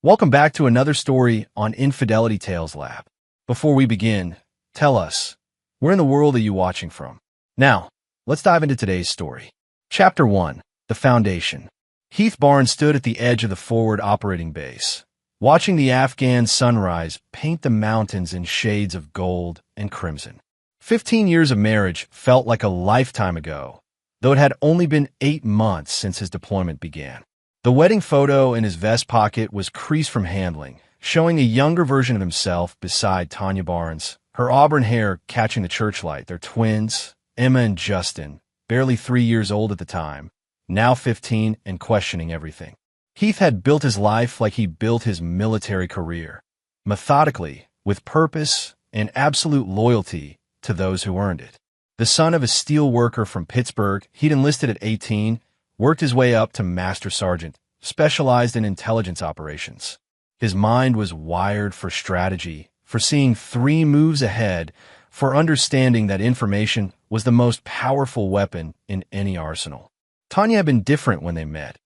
Welcome back to another story on Infidelity Tales Lab. Before we begin, tell us, where in the world are you watching from? Now, let's dive into today's story. Chapter 1. The Foundation. Heath Barnes stood at the edge of the forward operating base, watching the Afghan sunrise paint the mountains in shades of gold and crimson. 15 years of marriage felt like a lifetime ago, though it had only been 8 months since his deployment began. The wedding photo in his vest pocket was creased from handling, showing a younger version of himself beside Tanya Barnes, her auburn hair catching the church light. Their twins, Emma and Justin, barely 3 years old at the time, now 15 and questioning everything. Heath had built his life like he built his military career, methodically, with purpose and absolute loyalty to those who earned it. The son of a steel worker from Pittsburgh, he'd enlisted at 18, worked his way up to Master Sergeant, specialized in intelligence operations. His mind was wired for strategy, for seeing 3 moves ahead, for understanding that information was the most powerful weapon in any arsenal. Tanya had been different when they met.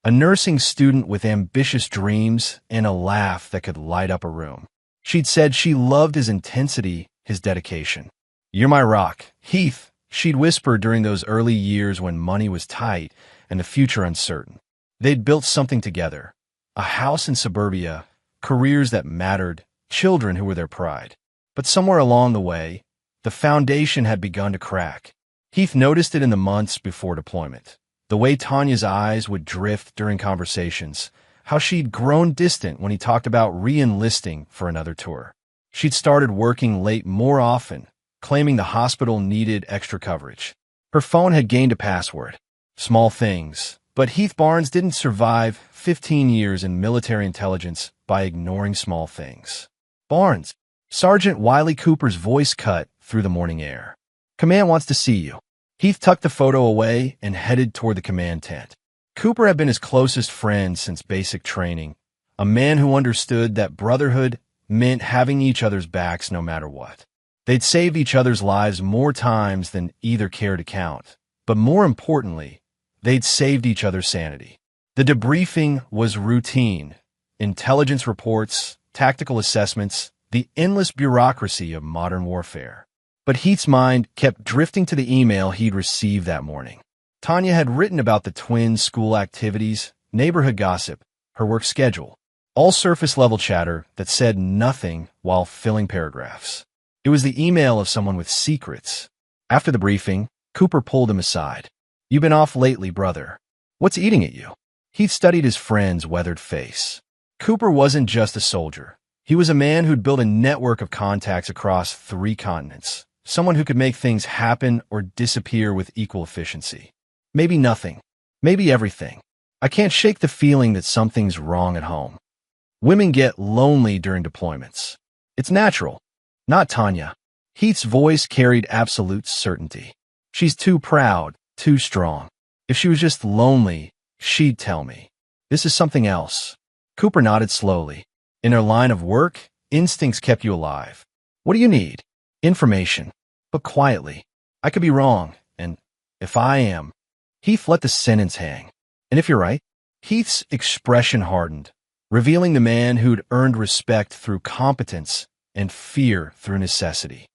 A nursing student with ambitious dreams and a laugh that could light up a room. She'd said she loved his intensity, his dedication. "You're my rock, Heath," she'd whispered during those early years when money was tight and the future uncertain. They'd built something together, a house in suburbia, careers that mattered, children who were their pride. But somewhere along the way, the foundation had begun to crack. Heath noticed it in the months before deployment. The way Tanya's eyes would drift during conversations, how she'd grown distant when he talked about re-enlisting for another tour. She'd started working late more often, claiming the hospital needed extra coverage. Her phone had gained a password. Small things. But Heath Barnes didn't survive 15 years in military intelligence by ignoring small things. "Barnes," Sergeant Wiley Cooper's voice cut through the morning air. "Command wants to see you." Heath tucked the photo away and headed toward the command tent. Cooper had been his closest friend since basic training, a man who understood that brotherhood meant having each other's backs no matter what. They'd saved each other's lives more times than either cared to count, but more importantly, they'd saved each other's sanity. The debriefing was routine. Intelligence reports, tactical assessments, the endless bureaucracy of modern warfare. But Heath's mind kept drifting to the email he'd received that morning. Tanya had written about the twins' school activities, neighborhood gossip, her work schedule, all surface-level chatter that said nothing while filling paragraphs. It was the email of someone with secrets. After the briefing, Cooper pulled him aside. "You've been off lately, brother. What's eating at you?" Heath studied his friend's weathered face. Cooper wasn't just a soldier. He was a man who'd built a network of contacts across 3 continents, someone who could make things happen or disappear with equal efficiency. "Maybe nothing. Maybe everything. I can't shake the feeling that something's wrong at home. Women get lonely during deployments. It's natural." "Not Tanya." Heath's voice carried absolute certainty. "She's too proud, too strong. If she was just lonely, she'd tell me. This is something else." Cooper nodded slowly. "In her line of work, instincts kept you alive. What do you need?" "Information." But quietly. "I could be wrong, and if I am..." Heath let the sentence hang. "And if you're right?" Heath's expression hardened, revealing the man who'd earned respect through competence and fear through necessity.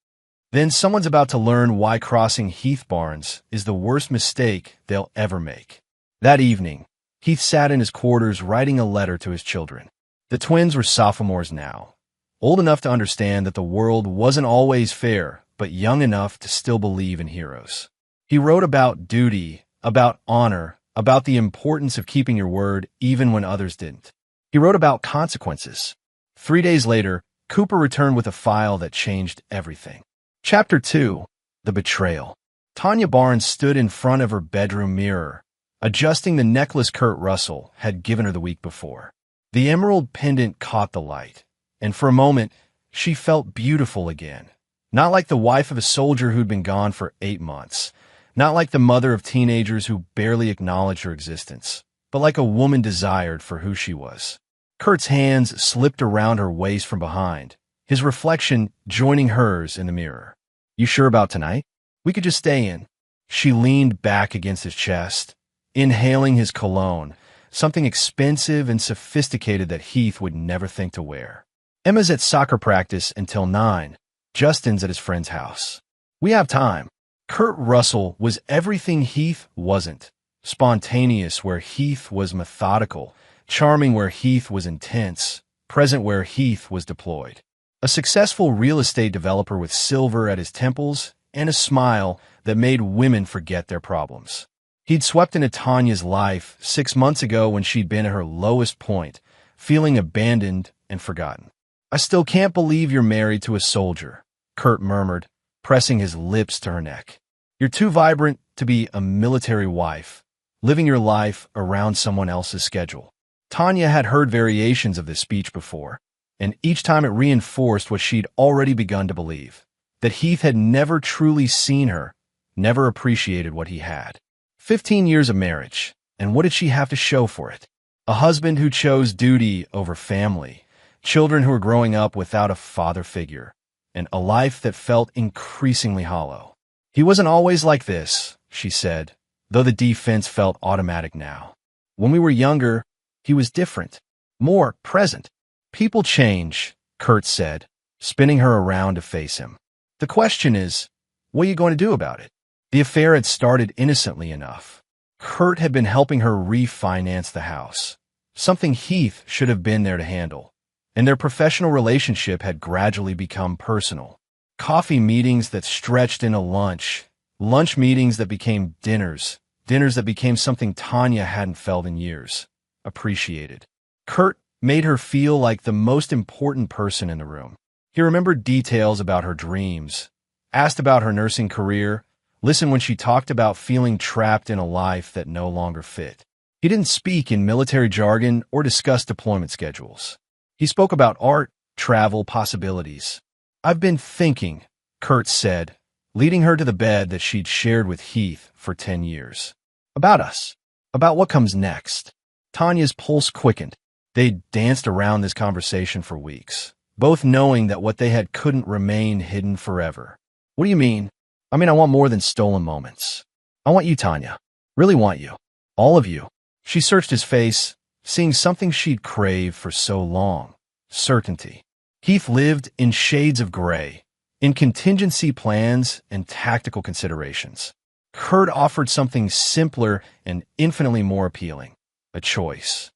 Then someone's about to learn why crossing Heath Barnes is the worst mistake they'll ever make. That evening, Heath sat in his quarters writing a letter to his children. The twins were sophomores now, old enough to understand that the world wasn't always fair, but young enough to still believe in heroes. He wrote about duty, about honor, about the importance of keeping your word even when others didn't. He wrote about consequences. 3 days later, Cooper returned with a file that changed everything. Chapter 2. The Betrayal. Tanya Barnes stood in front of her bedroom mirror, adjusting the necklace Kurt Russell had given her the week before. The emerald pendant caught the light, and for a moment, she felt beautiful again. Not like the wife of a soldier who'd been gone for 8 months, not like the mother of teenagers who barely acknowledged her existence, but like a woman desired for who she was. Kurt's hands slipped around her waist from behind, his reflection joining hers in the mirror. "You sure about tonight? We could just stay in." She leaned back against his chest, inhaling his cologne, something expensive and sophisticated that Heath would never think to wear. Emma's at soccer practice until 9. Justin's at his friend's house. We have time. Kurt Russell was everything Heath wasn't. Spontaneous where Heath was methodical, charming where Heath was intense, present where Heath was deployed. A successful real estate developer with silver at his temples and a smile that made women forget their problems. He'd swept into Tanya's life 6 months ago when she'd been at her lowest point, feeling abandoned and forgotten. "I still can't believe you're married to a soldier," Kurt murmured, pressing his lips to her neck. "You're too vibrant to be a military wife, living your life around someone else's schedule." Tanya had heard variations of this speech before, and each time it reinforced what she'd already begun to believe, that Heath had never truly seen her, never appreciated what he had. 15 years of marriage, and what did she have to show for it? A husband who chose duty over family, children who were growing up without a father figure, and a life that felt increasingly hollow. "He wasn't always like this," she said, though the defense felt automatic now. "When we were younger, he was different, more present." "People change," Kurt said, spinning her around to face him. "The question is, what are you going to do about it?" The affair had started innocently enough. Kurt had been helping her refinance the house, something Heath should have been there to handle, and their professional relationship had gradually become personal. Coffee meetings that stretched into lunch, lunch meetings that became dinners, dinners that became something Tanya hadn't felt in years, appreciated. Kurt made her feel like the most important person in the room. He remembered details about her dreams, asked about her nursing career, listened when she talked about feeling trapped in a life that no longer fit. He didn't speak in military jargon or discuss deployment schedules. He spoke about art, travel, possibilities. "I've been thinking," Kurt said, leading her to the bed that she'd shared with Heath for 10 years. "About us. About what comes next." Tanya's pulse quickened. They'd danced around this conversation for weeks, both knowing that what they had couldn't remain hidden forever. "What do you mean?" I want more than stolen moments. I want you, Tanya. Really want you. All of you." She searched his face, seeing something she'd craved for so long. Certainty. Heath lived in shades of gray, in contingency plans and tactical considerations. Kurt offered something simpler and infinitely more appealing. A choice.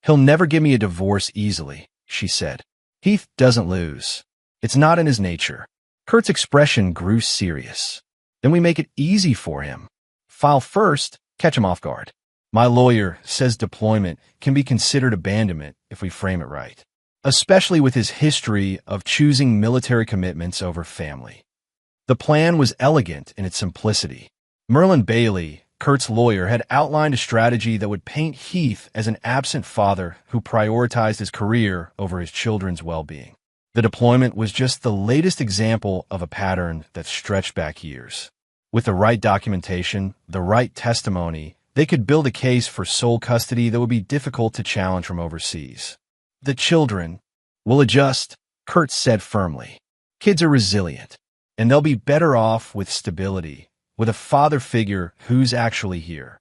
"He'll never give me a divorce easily," she said. "Heath doesn't lose. It's not in his nature." Kurt's expression grew serious. "Then we make it easy for him. File first, catch him off guard. My lawyer says deployment can be considered abandonment if we frame it right, especially with his history of choosing military commitments over family." The plan was elegant in its simplicity. Merlin Bailey, Kurt's lawyer, had outlined a strategy that would paint Heath as an absent father who prioritized his career over his children's well-being. The deployment was just the latest example of a pattern that stretched back years. With the right documentation, the right testimony, they could build a case for sole custody that would be difficult to challenge from overseas. "The children will adjust," Kurt said firmly. "Kids are resilient, and they'll be better off with stability, with a father figure who's actually here."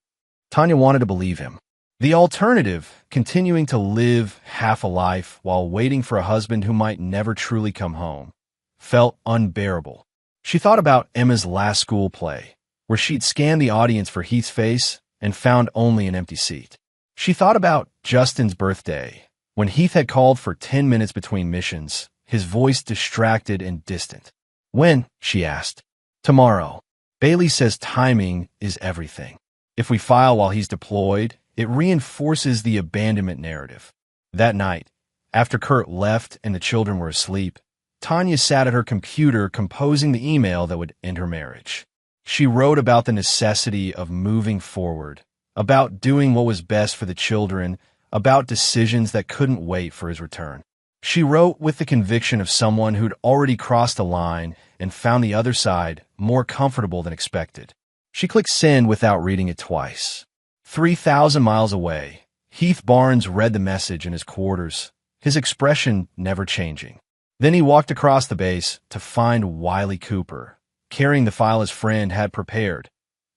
Tanya wanted to believe him. The alternative, continuing to live half a life while waiting for a husband who might never truly come home, felt unbearable. She thought about Emma's last school play, where she'd scanned the audience for Heath's face and found only an empty seat. She thought about Justin's birthday, when Heath had called for 10 minutes between missions, his voice distracted and distant. "When?" she asked. "Tomorrow. Bailey says timing is everything. If we file while he's deployed, it reinforces the abandonment narrative." That night, after Kurt left and the children were asleep, Tanya sat at her computer composing the email that would end her marriage. She wrote about the necessity of moving forward, about doing what was best for the children, about decisions that couldn't wait for his return. She wrote with the conviction of someone who'd already crossed a line and found the other side more comfortable than expected. She clicked send without reading it twice. 3,000 miles away, Heath Barnes read the message in his quarters, his expression never changing. Then he walked across the base to find Wiley Cooper, carrying the file his friend had prepared,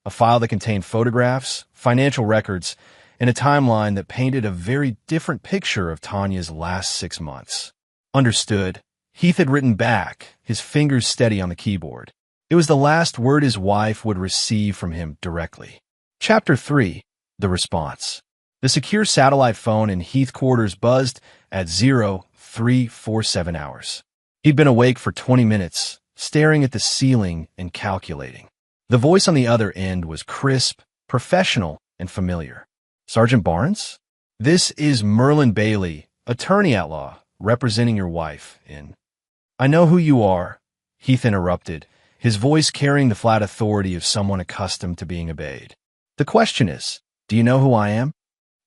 a file that contained photographs, financial records, in a timeline that painted a very different picture of Tanya's last 6 months. Understood. Heath had written back, his fingers steady on the keyboard. It was the last word his wife would receive from him directly. Chapter 3. The Response. The secure satellite phone in Heath quarters buzzed at 0347 hours. He'd been awake for 20 minutes, staring at the ceiling and calculating. The voice on the other end was crisp, professional, and familiar. Sergeant Barnes? This is Merlin Bailey, attorney-at-law, representing your wife in... I know who you are, Heath interrupted, his voice carrying the flat authority of someone accustomed to being obeyed. The question is, do you know who I am?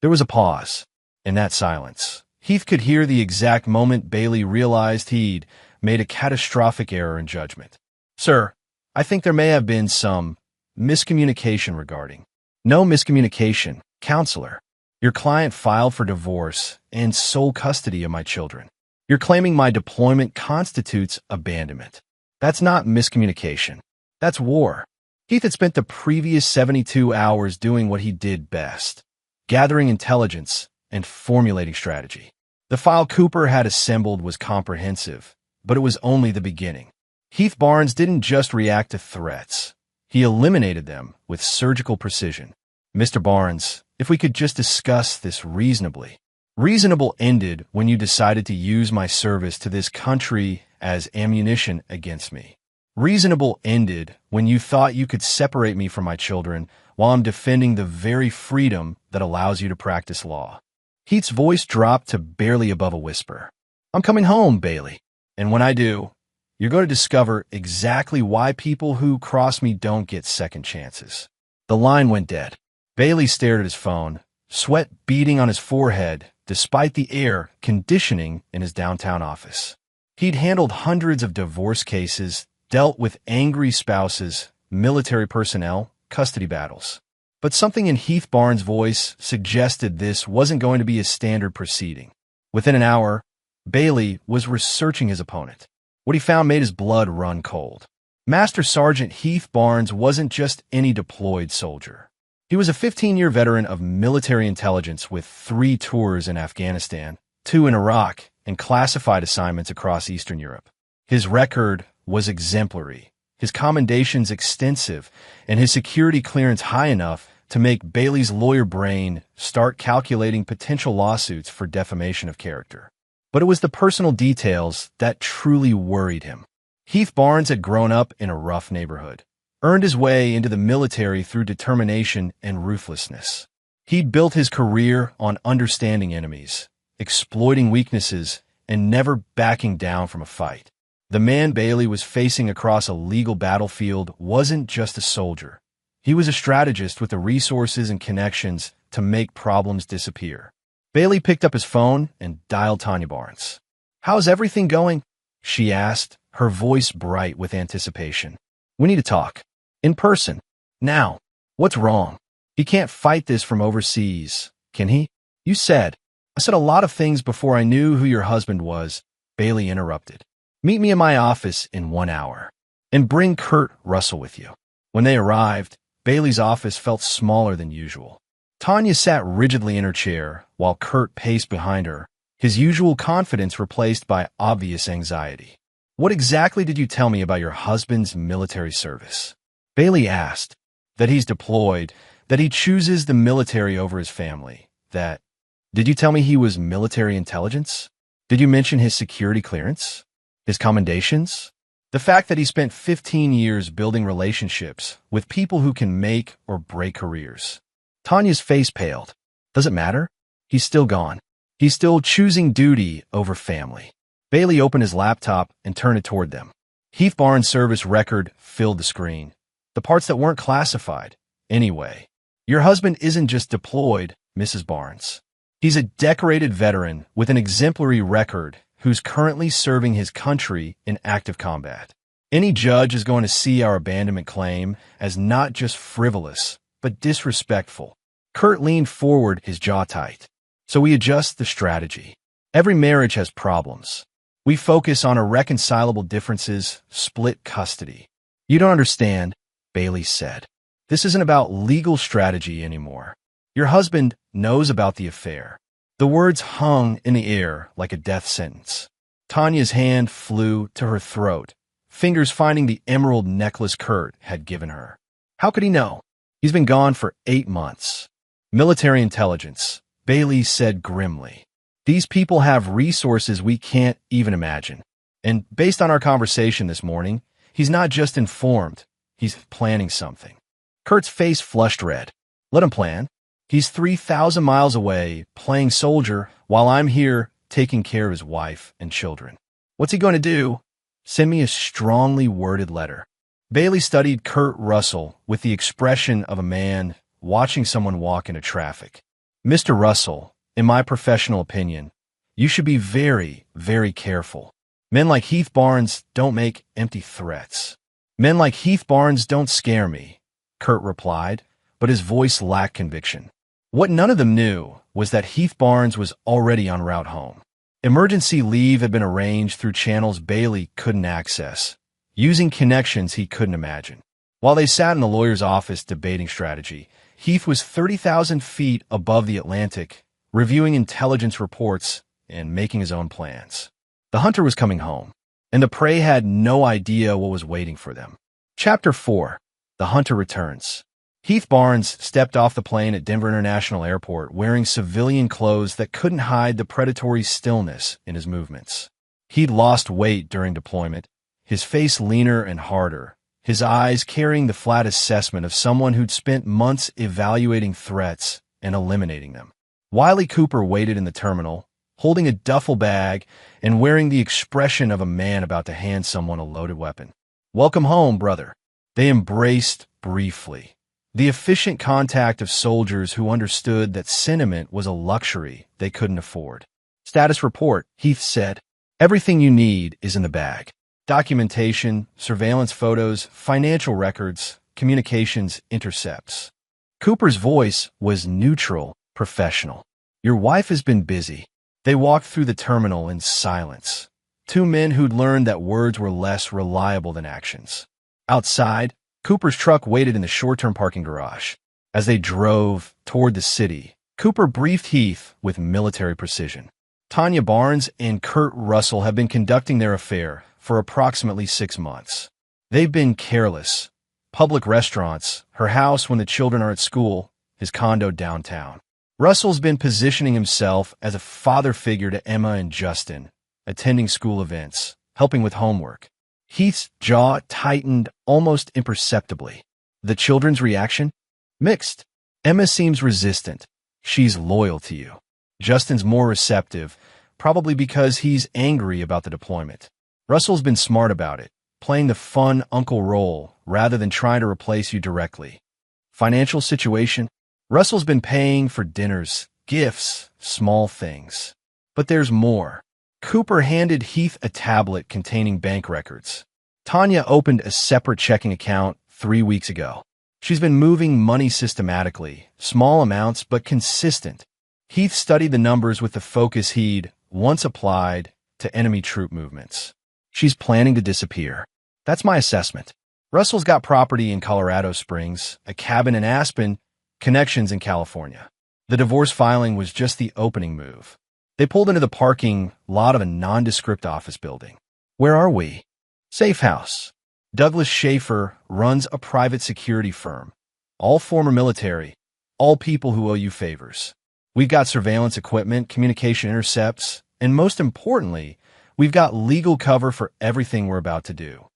There was a pause. In that silence, Heath could hear the exact moment Bailey realized he'd made a catastrophic error in judgment. Sir, I think there may have been some miscommunication regarding. No miscommunication, counselor. Your client filed for divorce and sole custody of my children. You're claiming my deployment constitutes abandonment. That's not miscommunication. That's war. Heath had spent the previous 72 hours doing what he did best, gathering intelligence and formulating strategy. The file Cooper had assembled was comprehensive, but it was only the beginning. Heath Barnes didn't just react to threats. He eliminated them with surgical precision. Mr. Barnes, if we could just discuss this reasonably. Reasonable ended when you decided to use my service to this country as ammunition against me. Reasonable ended when you thought you could separate me from my children while I'm defending the very freedom that allows you to practice law. Heath's voice dropped to barely above a whisper. I'm coming home, Bailey. And when I do, you're going to discover exactly why people who cross me don't get second chances. The line went dead. Bailey stared at his phone, sweat beading on his forehead despite the air conditioning in his downtown office. He'd handled hundreds of divorce cases, dealt with angry spouses, military personnel, custody battles. But something in Heath Barnes' voice suggested this wasn't going to be a standard proceeding. Within an hour, Bailey was researching his opponent. What he found made his blood run cold. Master Sergeant Heath Barnes wasn't just any deployed soldier. He was a 15-year veteran of military intelligence with 3 tours in Afghanistan, 2 in Iraq, and classified assignments across Eastern Europe. His record was exemplary, his commendations extensive, and his security clearance high enough to make Bailey's lawyer brain start calculating potential lawsuits for defamation of character. But it was the personal details that truly worried him. Heath Barnes had grown up in a rough neighborhood, earned his way into the military through determination and ruthlessness. He'd built his career on understanding enemies, exploiting weaknesses, and never backing down from a fight. The man Bailey was facing across a legal battlefield wasn't just a soldier. He was a strategist with the resources and connections to make problems disappear. Bailey picked up his phone and dialed Tanya Barnes. How's everything going? She asked, her voice bright with anticipation. We need to talk. In person. Now. What's wrong? He can't fight this from overseas, can he? You said. I said a lot of things before I knew who your husband was, Bailey interrupted. Meet me in my office in 1 hour. And bring Kurt Russell with you. When they arrived, Bailey's office felt smaller than usual. Tanya sat rigidly in her chair, while Kurt paced behind her, his usual confidence replaced by obvious anxiety. What exactly did you tell me about your husband's military service? Bailey asked. That he's deployed, that he chooses the military over his family, that... Did you tell me he was military intelligence? Did you mention his security clearance? His commendations? The fact that he spent 15 years building relationships with people who can make or break careers. Tanya's face paled. Does it matter? He's still gone. He's still choosing duty over family. Bailey opened his laptop and turned it toward them. Heath Barnes' service record filled the screen. The parts that weren't classified. Anyway, your husband isn't just deployed, Mrs. Barnes. He's a decorated veteran with an exemplary record who's currently serving his country in active combat. Any judge is going to see our abandonment claim as not just frivolous, but disrespectful. Kurt leaned forward, his jaw tight. So we adjust the strategy. Every marriage has problems. We focus on irreconcilable differences, split custody. You don't understand, Bailey said. This isn't about legal strategy anymore. Your husband knows about the affair." The words hung in the air like a death sentence. Tanya's hand flew to her throat, fingers finding the emerald necklace Kurt had given her. How could he know? He's been gone for 8 months. Military intelligence, Bailey said grimly. These people have resources we can't even imagine. And based on our conversation this morning, he's not just informed, he's planning something. Kurt's face flushed red. Let him plan. He's 3,000 miles away, playing soldier, while I'm here taking care of his wife and children. What's he going to do? Send me a strongly worded letter. Bailey studied Kurt Russell with the expression of a man watching someone walk into traffic. Mr. Russell, in my professional opinion, you should be very, very careful. Men like Heath Barnes don't make empty threats. Men like Heath Barnes don't scare me, Kurt replied, but his voice lacked conviction. What none of them knew was that Heath Barnes was already en route home. Emergency leave had been arranged through channels Bailey couldn't access, using connections he couldn't imagine. While they sat in the lawyer's office debating strategy, Heath was 30,000 feet above the Atlantic, reviewing intelligence reports and making his own plans. The hunter was coming home, and the prey had no idea what was waiting for them. Chapter 4. The Hunter Returns. Heath Barnes stepped off the plane at Denver International Airport wearing civilian clothes that couldn't hide the predatory stillness in his movements. He'd lost weight during deployment, his face leaner and harder, his eyes carrying the flat assessment of someone who'd spent months evaluating threats and eliminating them. Wiley Cooper waited in the terminal, holding a duffel bag and wearing the expression of a man about to hand someone a loaded weapon. "Welcome home, brother." They embraced briefly. The efficient contact of soldiers who understood that sentiment was a luxury they couldn't afford. "Status report," Heath said. "Everything you need is in the bag. Documentation, surveillance photos, financial records, communications intercepts." Cooper's voice was neutral, professional. "Your wife has been busy." They walked through the terminal in silence. Two men who'd learned that words were less reliable than actions. Outside, Cooper's truck waited in the short-term parking garage. As they drove toward the city, Cooper briefed Heath with military precision. Tanya Barnes and Kurt Russell have been conducting their affair for approximately 6 months. They've been careless. Public restaurants, her house when the children are at school, his condo downtown. Russell's been positioning himself as a father figure to Emma and Justin, attending school events, helping with homework. Heath's jaw tightened almost imperceptibly. The children's reaction? Mixed. Emma seems resistant. She's loyal to you. Justin's more receptive, probably because he's angry about the deployment. Russell's been smart about it, playing the fun uncle role rather than trying to replace you directly. Financial situation? Russell's been paying for dinners, gifts, small things. But there's more. Cooper handed Heath a tablet containing bank records. Tanya opened a separate checking account 3 weeks ago. She's been moving money systematically, small amounts but consistent. Heath studied the numbers with the focus he'd once applied to enemy troop movements. She's planning to disappear. That's my assessment. Russell's got property in Colorado Springs, a cabin in Aspen, connections in California. The divorce filing was just the opening move. They pulled into the parking lot of a nondescript office building. "Where are we?" "Safe House." Douglas Schaefer runs a private security firm. All former military, all people who owe you favors. We've got surveillance equipment, communication intercepts, and most importantly, we've got legal cover for everything we're about to do.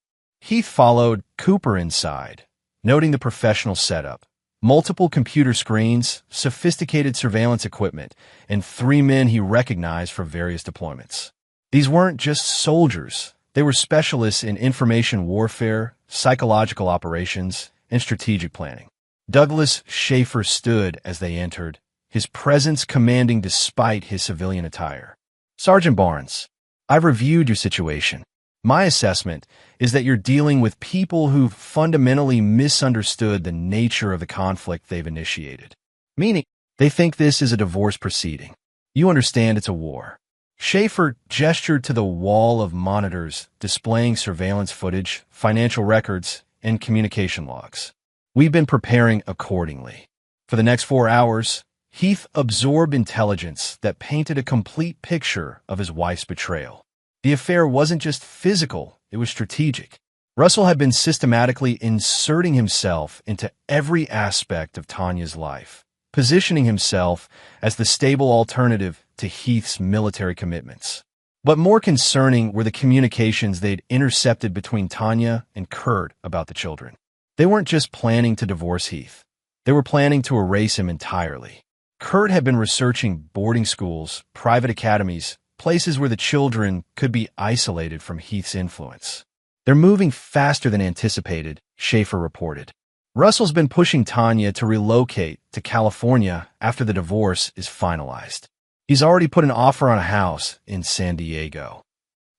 Heath followed Cooper inside, noting the professional setup. Multiple computer screens, sophisticated surveillance equipment, and 3 men he recognized for various deployments. These weren't just soldiers. They were specialists in information warfare, psychological operations, and strategic planning. Douglas Schaefer stood as they entered, his presence commanding despite his civilian attire. "Sergeant Barnes, I've reviewed your situation. My assessment is that you're dealing with people who fundamentally misunderstood the nature of the conflict they've initiated. Meaning, they think this is a divorce proceeding. You understand it's a war." Schaefer gestured to the wall of monitors displaying surveillance footage, financial records, and communication logs. "We've been preparing accordingly. For the next 4 hours, Heath absorbed intelligence that painted a complete picture of his wife's betrayal. The affair wasn't just physical, it was strategic. Russell had been systematically inserting himself into every aspect of Tanya's life, positioning himself as the stable alternative to Heath's military commitments. But more concerning were the communications they'd intercepted between Tanya and Kurt about the children. They weren't just planning to divorce Heath. They were planning to erase him entirely. Kurt had been researching boarding schools, private academies, places where the children could be isolated from Heath's influence. They're moving faster than anticipated, Schaefer reported. Russell's been pushing Tanya to relocate to California after the divorce is finalized. He's already put an offer on a house in San Diego.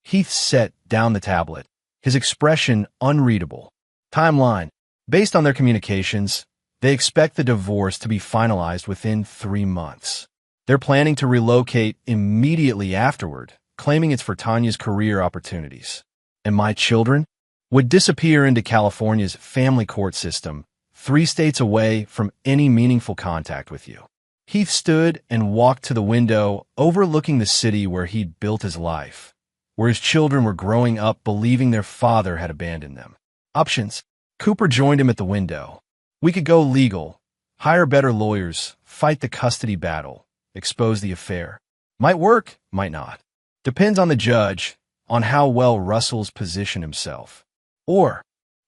Heath set down the tablet, his expression unreadable. Timeline. Based on their communications, they expect the divorce to be finalized within 3 months. They're planning to relocate immediately afterward, claiming it's for Tanya's career opportunities. And my children would disappear into California's family court system, 3 states away from any meaningful contact with you. Heath stood and walked to the window overlooking the city where he'd built his life, where his children were growing up believing their father had abandoned them. Options. Cooper joined him at the window. We could go legal, hire better lawyers, fight the custody battle, expose the affair. Might work, might not. Depends on the judge, on how well Russell's positioned himself. Or,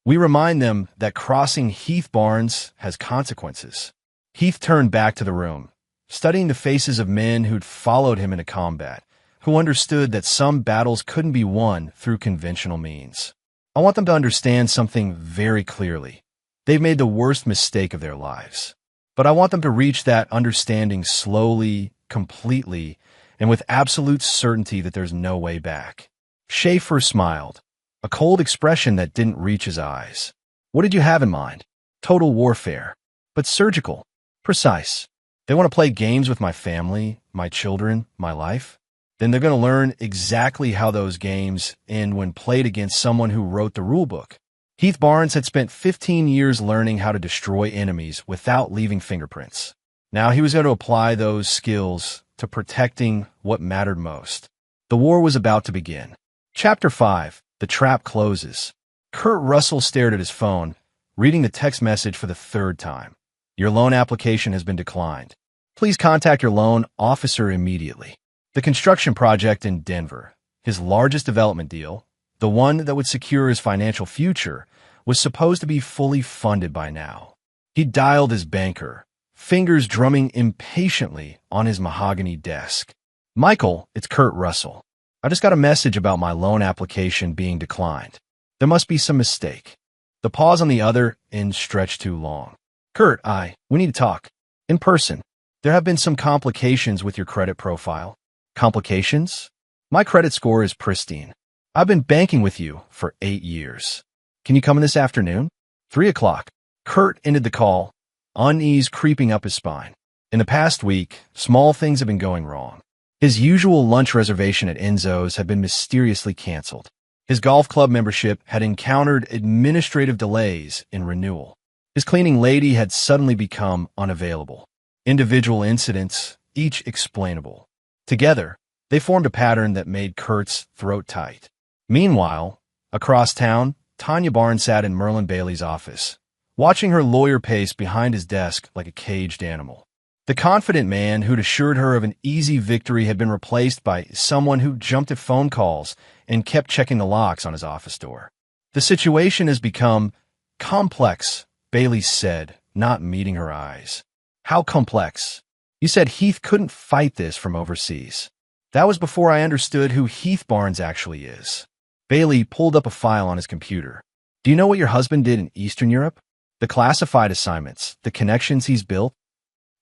we remind them that crossing Heath Barnes has consequences. Heath turned back to the room, studying the faces of men who'd followed him into combat, who understood that some battles couldn't be won through conventional means. I want them to understand something very clearly. They've made the worst mistake of their lives. But I want them to reach that understanding slowly, completely, and with absolute certainty that there's no way back. Schaefer smiled, a cold expression that didn't reach his eyes. What did you have in mind? Total warfare. But surgical. Precise. They want to play games with my family, my children, my life? Then they're going to learn exactly how those games end when played against someone who wrote the rulebook. Heath Barnes had spent 15 years learning how to destroy enemies without leaving fingerprints. Now he was going to apply those skills to protecting what mattered most. The war was about to begin. Chapter 5. The Trap Closes. Kurt Russell stared at his phone, reading the text message for the 3rd time. Your loan application has been declined. Please contact your loan officer immediately. The construction project in Denver, his largest development deal, the one that would secure his financial future, was supposed to be fully funded by now. He dialed his banker, fingers drumming impatiently on his mahogany desk. Michael, it's Kurt Russell. I just got a message about my loan application being declined. There must be some mistake. The pause on the other end stretched too long. Kurt, we need to talk. In person. There have been some complications with your credit profile. Complications? My credit score is pristine. I've been banking with you for 8 years. Can you come in this afternoon? 3 o'clock. Kurt ended the call, unease creeping up his spine. In the past week, small things have been going wrong. His usual lunch reservation at Enzo's had been mysteriously canceled. His golf club membership had encountered administrative delays in renewal. His cleaning lady had suddenly become unavailable. Individual incidents, each explainable. Together, they formed a pattern that made Kurt's throat tight. Meanwhile, across town, Tanya Barnes sat in Merlin Bailey's office, watching her lawyer pace behind his desk like a caged animal. The confident man who'd assured her of an easy victory had been replaced by someone who jumped at phone calls and kept checking the locks on his office door. The situation has become complex, Bailey said, not meeting her eyes. How complex? You said Heath couldn't fight this from overseas. That was before I understood who Heath Barnes actually is. Bailey pulled up a file on his computer. Do you know what your husband did in Eastern Europe? The classified assignments, the connections he's built?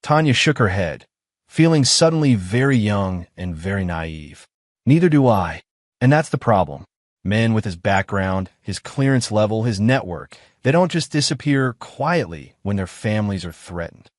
Tanya shook her head, feeling suddenly very young and very naive. Neither do I. And that's the problem. Men with his background, his clearance level, his network, they don't just disappear quietly when their families are threatened.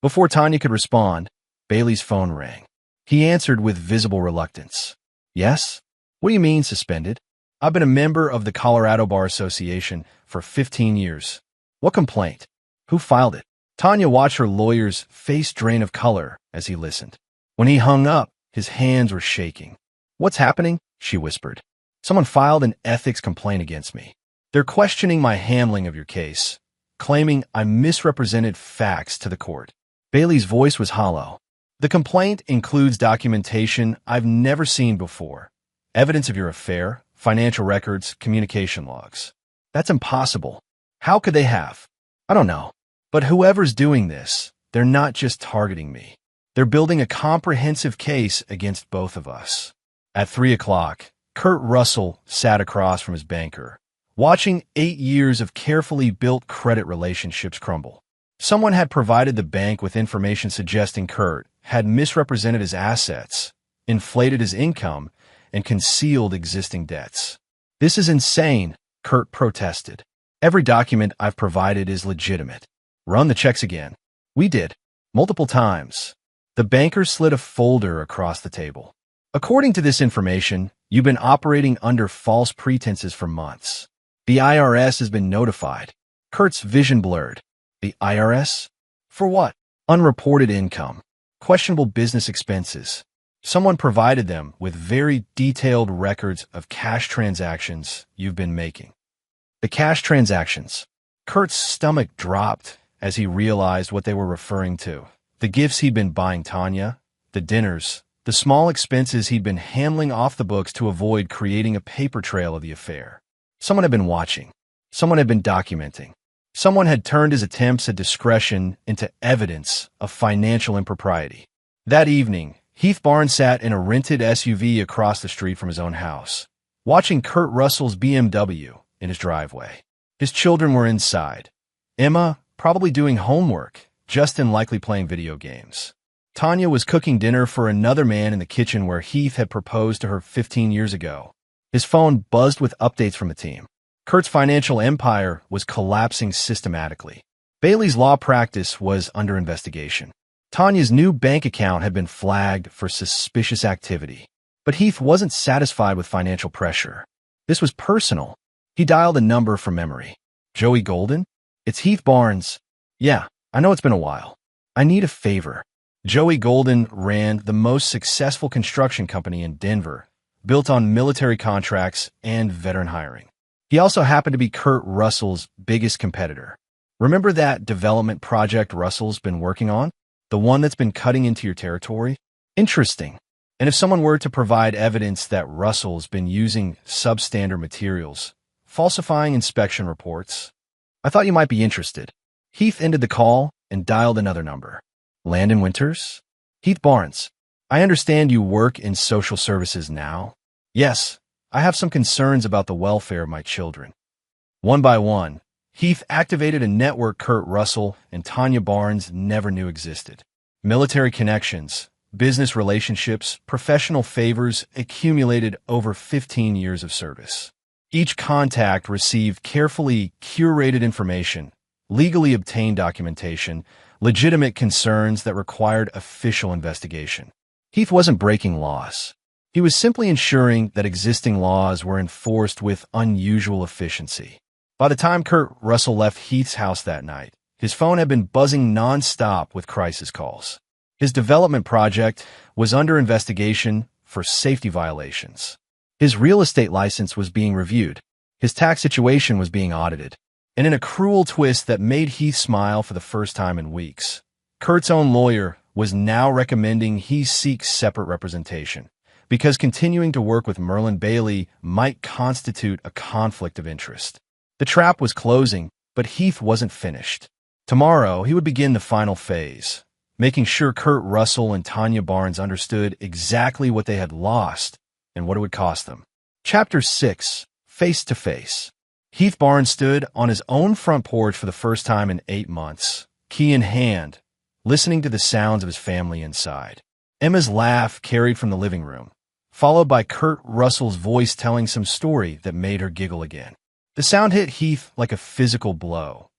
Before Tanya could respond, Bailey's phone rang. He answered with visible reluctance. Yes? What do you mean suspended? I've been a member of the Colorado Bar Association for 15 years. What complaint? Who filed it? Tanya watched her lawyer's face drain of color as he listened. When he hung up, his hands were shaking. "What's happening?" she whispered. "Someone filed an ethics complaint against me. They're questioning my handling of your case, claiming I misrepresented facts to the court." Bailey's voice was hollow. "The complaint includes documentation I've never seen before. Evidence of your affair, financial records, communication logs. That's impossible. How could they have? I don't know. But whoever's doing this, they're not just targeting me. They're building a comprehensive case against both of us." At 3 o'clock, Kurt Russell sat across from his banker, watching 8 years of carefully built credit relationships crumble. Someone had provided the bank with information suggesting Kurt had misrepresented his assets, inflated his income, and concealed existing debts. "This is insane," Kurt protested. "Every document I've provided is legitimate." "Run the checks again." "We did. Multiple times." The banker slid a folder across the table. "According to this information, you've been operating under false pretenses for months. The IRS has been notified." Kurt's vision blurred. "The IRS? For what?" "Unreported income. Questionable business expenses. Someone provided them with very detailed records of cash transactions you've been making." "The cash transactions." Kurt's stomach dropped as he realized what they were referring to. The gifts he'd been buying Tanya, the dinners, the small expenses he'd been handling off the books to avoid creating a paper trail of the affair. Someone had been watching. Someone had been documenting. Someone had turned his attempts at discretion into evidence of financial impropriety. That evening, Heath Barnes sat in a rented SUV across the street from his own house, watching Kurt Russell's BMW in his driveway. His children were inside. Emma, probably doing homework, Justin likely playing video games. Tanya was cooking dinner for another man in the kitchen where Heath had proposed to her 15 years ago. His phone buzzed with updates from the team. Kurt's financial empire was collapsing systematically. Bailey's law practice was under investigation. Tanya's new bank account had been flagged for suspicious activity. But Heath wasn't satisfied with financial pressure. This was personal. He dialed a number from memory. "Joey Golden? It's Heath Barnes." "Yeah, I know it's been a while. I need a favor." Joey Golden ran the most successful construction company in Denver, built on military contracts and veteran hiring. He also happened to be Kurt Russell's biggest competitor. "Remember that development project Russell's been working on? The one that's been cutting into your territory? Interesting. And if someone were to provide evidence that Russell's been using substandard materials, falsifying inspection reports, I thought you might be interested." Heath ended the call and dialed another number. "Landon Winters? Heath Barnes. I understand you work in social services now." "Yes, I have some concerns about the welfare of my children." One by one, Heath activated a network Kurt Russell and Tanya Barnes never knew existed. Military connections, business relationships, professional favors accumulated over 15 years of service. Each contact received carefully curated information, legally obtained documentation, legitimate concerns that required official investigation. Heath wasn't breaking laws. He was simply ensuring that existing laws were enforced with unusual efficiency. By the time Kurt Russell left Heath's house that night, his phone had been buzzing nonstop with crisis calls. His development project was under investigation for safety violations. His real estate license was being reviewed. His tax situation was being audited. And in a cruel twist that made Heath smile for the first time in weeks, Kurt's own lawyer was now recommending he seek separate representation, because continuing to work with Merlin Bailey might constitute a conflict of interest. The trap was closing, but Heath wasn't finished. Tomorrow, he would begin the final phase, making sure Kurt Russell and Tanya Barnes understood exactly what they had lost and what it would cost them. Chapter 6, Face to Face. Heath Barnes stood on his own front porch for the first time in 8 months, key in hand, listening to the sounds of his family inside. Emma's laugh carried from the living room, followed by Kurt Russell's voice telling some story that made her giggle again. The sound hit Heath like a physical blow,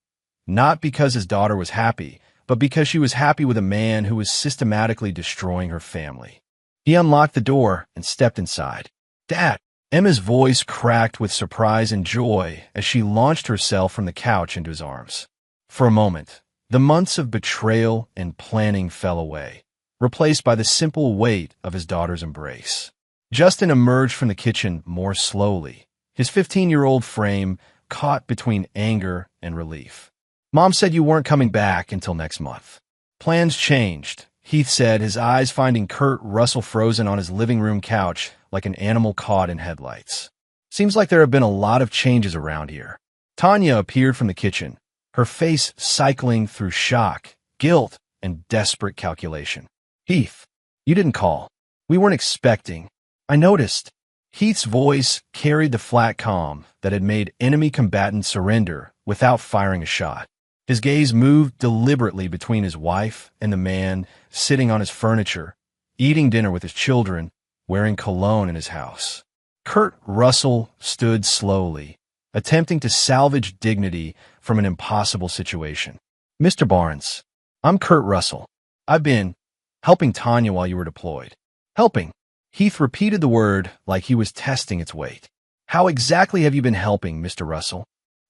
not because his daughter was happy, but because she was happy with a man who was systematically destroying her family. He unlocked the door and stepped inside. "Dad!" Emma's voice cracked with surprise and joy as she launched herself from the couch into his arms. For a moment, The months of betrayal and planning fell away, replaced by the simple weight of his daughter's embrace. Justin emerged from the kitchen more slowly, his 15-year-old frame caught between anger and relief. Mom said you weren't coming back until next month. Plans changed, Heath said, his eyes finding Kurt Russell frozen on his living room couch like an animal caught in headlights. Seems like there have been a lot of changes around here. Tanya appeared from the kitchen, her face cycling through shock, guilt, and desperate calculation. Heath, you didn't call. We weren't expecting. I noticed. Heath's voice carried the flat calm that had made enemy combatants surrender without firing a shot. His gaze moved deliberately between his wife and the man sitting on his furniture, eating dinner with his children, wearing cologne in his house. Kurt Russell stood slowly, attempting to salvage dignity from an impossible situation. Mr. Barnes, I'm Kurt Russell. I've been helping Tanya while you were deployed. Helping. Heath repeated the word like he was testing its weight. How exactly have you been helping, Mr. Russell?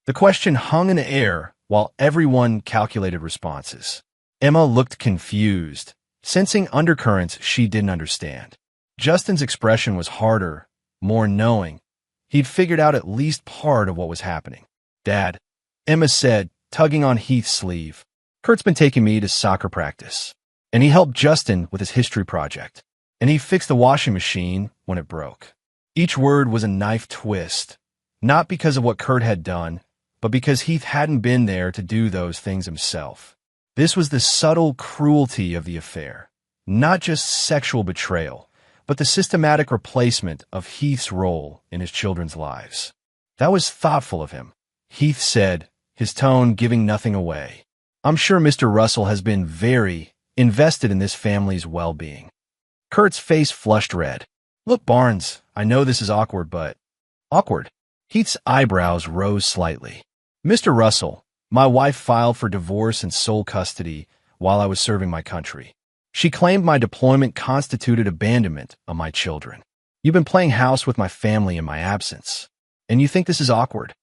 The question hung in the air while everyone calculated responses. Emma looked confused, sensing undercurrents she didn't understand. Justin's expression was harder, more knowing. He'd figured out at least part of what was happening. Dad, Emma said, tugging on Heath's sleeve. Kurt's been taking me to soccer practice, and he helped Justin with his history project, and he fixed the washing machine when it broke. Each word was a knife twist, not because of what Kurt had done, but because Heath hadn't been there to do those things himself. This was the subtle cruelty of the affair, not just sexual betrayal, but the systematic replacement of Heath's role in his children's lives. That was thoughtful of him, Heath said, his tone giving nothing away. I'm sure Mr. Russell has been very invested in this family's well-being. Kurt's face flushed red. Look, Barnes, I know this is awkward, but... Awkward? Heath's eyebrows rose slightly. Mr. Russell, my wife filed for divorce and sole custody while I was serving my country. She claimed my deployment constituted abandonment of my children. You've been playing house with my family in my absence, and you think this is awkward?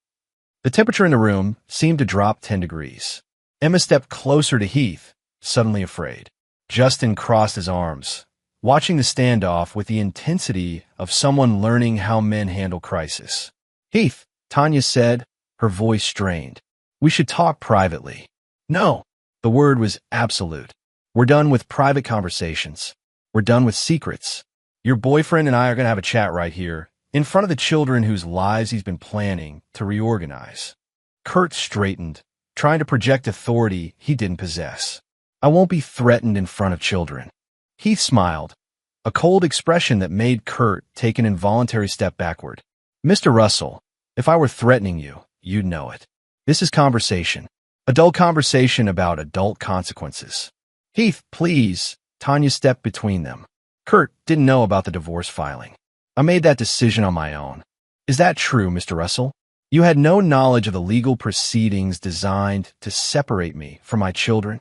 The temperature in the room seemed to drop 10 degrees. Emma stepped closer to Heath, suddenly afraid. Justin crossed his arms, watching the standoff with the intensity of someone learning how men handle crisis. Heath, Tanya said, her voice strained. We should talk privately. No, the word was absolute. We're done with private conversations. We're done with secrets. Your boyfriend and I are going to have a chat right here, in front of the children whose lives he's been planning to reorganize. Kurt straightened, trying to project authority he didn't possess. I won't be threatened in front of children. Heath smiled, a cold expression that made Kurt take an involuntary step backward. Mr. Russell, if I were threatening you, you'd know it. This is conversation. Adult conversation about adult consequences. Heath, please. Tanya stepped between them. Kurt didn't know about the divorce filing. I made that decision on my own. Is that true, Mr. Russell? You had no knowledge of the legal proceedings designed to separate me from my children?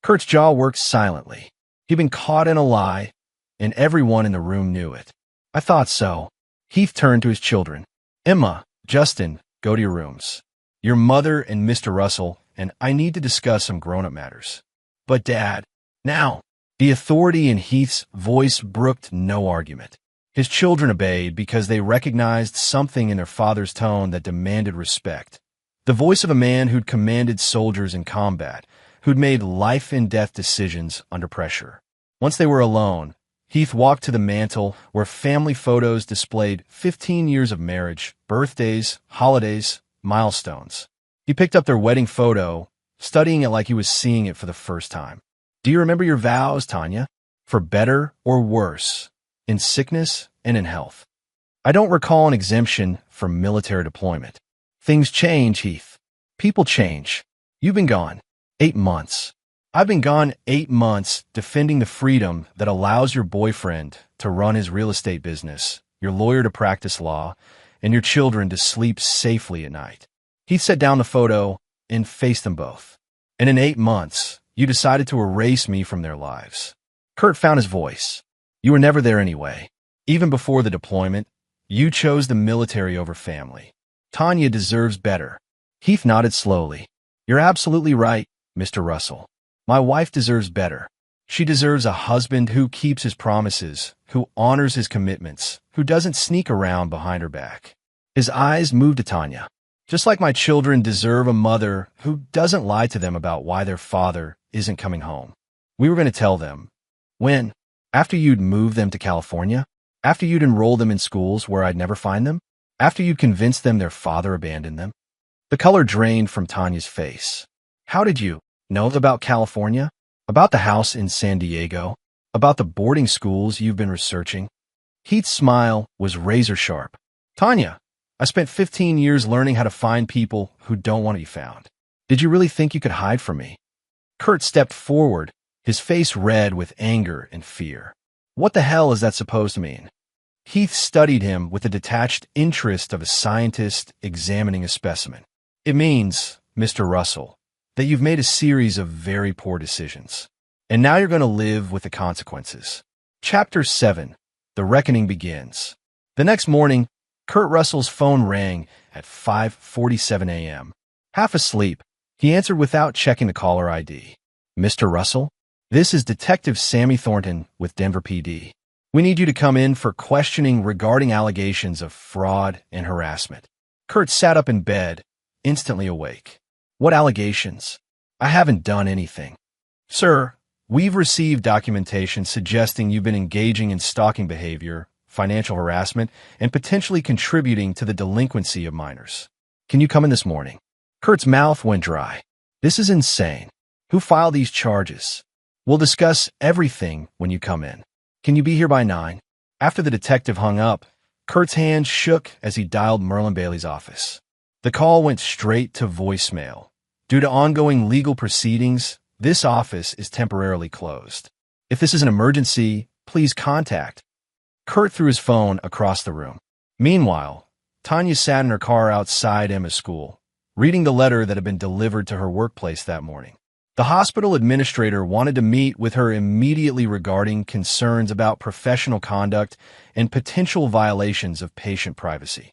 Kurt's jaw worked silently. He'd been caught in a lie, and everyone in the room knew it. I thought so. Heath turned to his children. Emma, Justin, go to your rooms. Your mother and Mr. Russell and I need to discuss some grown-up matters. But Dad, now. The authority in Heath's voice brooked no argument. His children obeyed because they recognized something in their father's tone that demanded respect. The voice of a man who'd commanded soldiers in combat, who'd made life-and-death decisions under pressure. Once they were alone, Heath walked to the mantel where family photos displayed 15 years of marriage, birthdays, holidays, milestones. He picked up their wedding photo, studying it like he was seeing it for the first time. Do you remember your vows, Tanya? For better or worse, in sickness and in health. I don't recall an exemption from military deployment. Things change, Heath. People change. You've been gone 8 months. I've been gone 8 months defending the freedom that allows your boyfriend to run his real estate business, your lawyer to practice law, and your children to sleep safely at night. He set down the photo and faced them both. And in 8 months, you decided to erase me from their lives. Kurt found his voice. You were never there anyway. Even before the deployment, you chose the military over family. Tanya deserves better. Heath nodded slowly. You're absolutely right, Mr. Russell. My wife deserves better. She deserves a husband who keeps his promises, who honors his commitments, who doesn't sneak around behind her back. His eyes moved to Tanya. Just like my children deserve a mother who doesn't lie to them about why their father isn't coming home. We were going to tell them. When? After you'd move them to California? After you'd enroll them in schools where I'd never find them? After you'd convinced them their father abandoned them? The color drained from Tanya's face. How did you know about California? About the house in San Diego? About the boarding schools you've been researching? Heath's smile was razor sharp. Tanya, I spent 15 years learning how to find people who don't want to be found. Did you really think you could hide from me? Kurt stepped forward, his face red with anger and fear. What the hell is that supposed to mean? Heath studied him with the detached interest of a scientist examining a specimen. It means, Mr. Russell, that you've made a series of very poor decisions. And now you're going to live with the consequences. Chapter 7. The Reckoning Begins. The next morning, Kurt Russell's phone rang at 5:47 a.m. Half asleep, he answered without checking the caller ID. Mr. Russell? This is Detective Sammy Thornton with Denver PD. We need you to come in for questioning regarding allegations of fraud and harassment. Kurt sat up in bed, instantly awake. What allegations? I haven't done anything. Sir, we've received documentation suggesting you've been engaging in stalking behavior, financial harassment, and potentially contributing to the delinquency of minors. Can you come in this morning? Kurt's mouth went dry. This is insane. Who filed these charges? We'll discuss everything when you come in. Can you be here by 9? After the detective hung up, Kurt's hand shook as he dialed Merlin Bailey's office. The call went straight to voicemail. Due to ongoing legal proceedings, this office is temporarily closed. If this is an emergency, please contact. Kurt threw his phone across the room. Meanwhile, Tanya sat in her car outside Emma's school, reading the letter that had been delivered to her workplace that morning. The hospital administrator wanted to meet with her immediately regarding concerns about professional conduct and potential violations of patient privacy.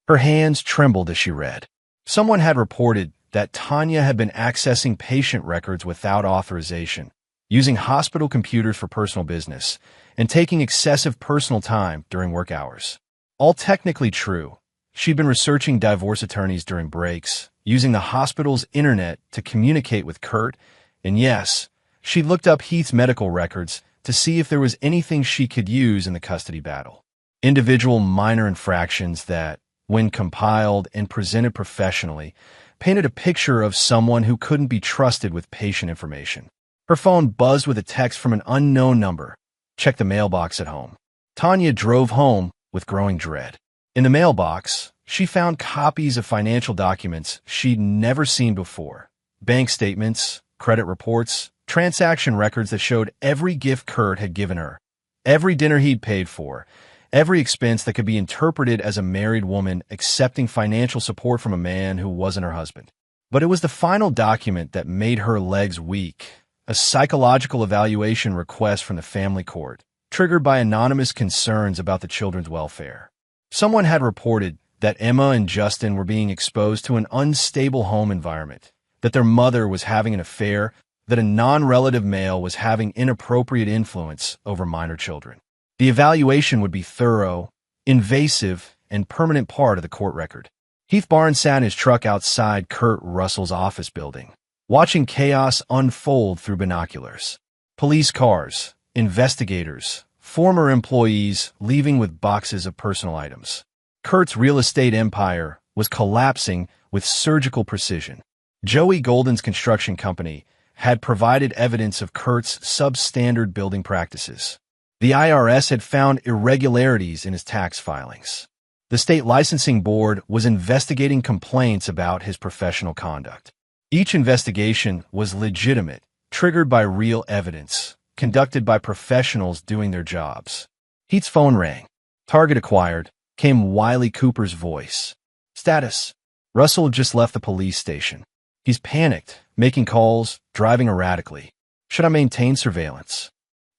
Her hands trembled as she read. Someone had reported that Tanya had been accessing patient records without authorization, using hospital computers for personal business, and taking excessive personal time during work hours. All technically true. She'd been researching divorce attorneys during breaks, using the hospital's internet to communicate with Kurt, and yes, she looked up Heath's medical records to see if there was anything she could use in the custody battle. Individual minor infractions that, when compiled and presented professionally, painted a picture of someone who couldn't be trusted with patient information. Her phone buzzed with a text from an unknown number. Check the mailbox at home. Tanya drove home with growing dread. In the mailbox, she found copies of financial documents she'd never seen before. Bank statements, credit reports, transaction records that showed every gift Kurt had given her, every dinner he'd paid for, every expense that could be interpreted as a married woman accepting financial support from a man who wasn't her husband. But it was the final document that made her legs weak, a psychological evaluation request from the family court, triggered by anonymous concerns about the children's welfare. Someone had reported that Emma and Justin were being exposed to an unstable home environment, that their mother was having an affair, that a non-relative male was having inappropriate influence over minor children. The evaluation would be thorough, invasive, and permanent part of the court record. Heath Barnes sat in his truck outside Kurt Russell's office building, watching chaos unfold through binoculars. Police cars, investigators, former employees leaving with boxes of personal items. Kurt's real estate empire was collapsing with surgical precision. Joey Golden's construction company had provided evidence of Kurt's substandard building practices. The IRS had found irregularities in his tax filings. The state licensing board was investigating complaints about his professional conduct. Each investigation was legitimate, triggered by real evidence, conducted by professionals doing their jobs. Heath's phone rang. Target acquired, came Wiley Cooper's voice. Status: Russell just left the police station. He's panicked, making calls, driving erratically. Should I maintain surveillance?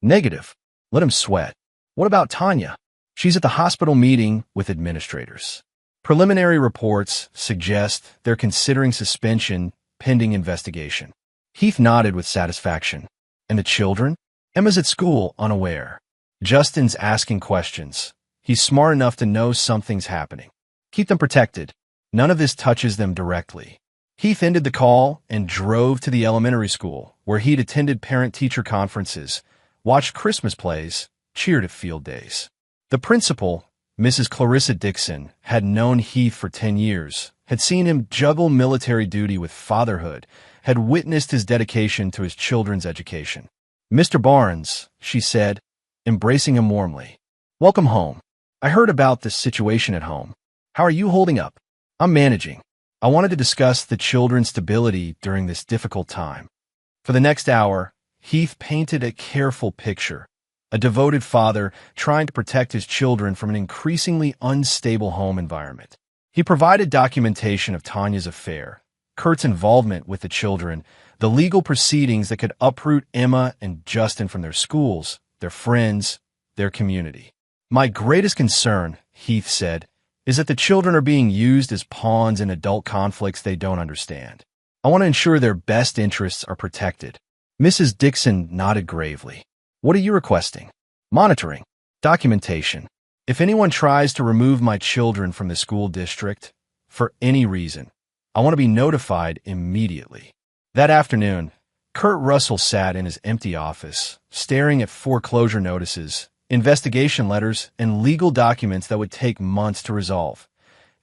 Negative. Let him sweat. What about Tanya? She's at the hospital meeting with administrators. Preliminary reports suggest they're considering suspension pending investigation. Heath nodded with satisfaction. And the children? Emma's at school, unaware. Justin's asking questions. He's smart enough to know something's happening. Keep them protected. None of this touches them directly. Heath ended the call and drove to the elementary school, where he'd attended parent-teacher conferences, watched Christmas plays, cheered at field days. The principal, Mrs. Clarissa Dixon, had known Heath for 10 years, had seen him juggle military duty with fatherhood, had witnessed his dedication to his children's education. "Mr. Barnes," she said, embracing him warmly. "Welcome home. I heard about the situation at home. How are you holding up?" "I'm managing. I wanted to discuss the children's stability during this difficult time." For the next hour, Heath painted a careful picture, a devoted father trying to protect his children from an increasingly unstable home environment. He provided documentation of Tanya's affair, Kurt's involvement with the children, the legal proceedings that could uproot Emma and Justin from their schools, their friends, their community. "My greatest concern," Heath said, "is that the children are being used as pawns in adult conflicts they don't understand. I want to ensure their best interests are protected." Mrs. Dixon nodded gravely. "What are you requesting?" "Monitoring. Documentation. If anyone tries to remove my children from the school district, for any reason, I want to be notified immediately." That afternoon, Kurt Russell sat in his empty office, staring at foreclosure notices, investigation letters, and legal documents that would take months to resolve,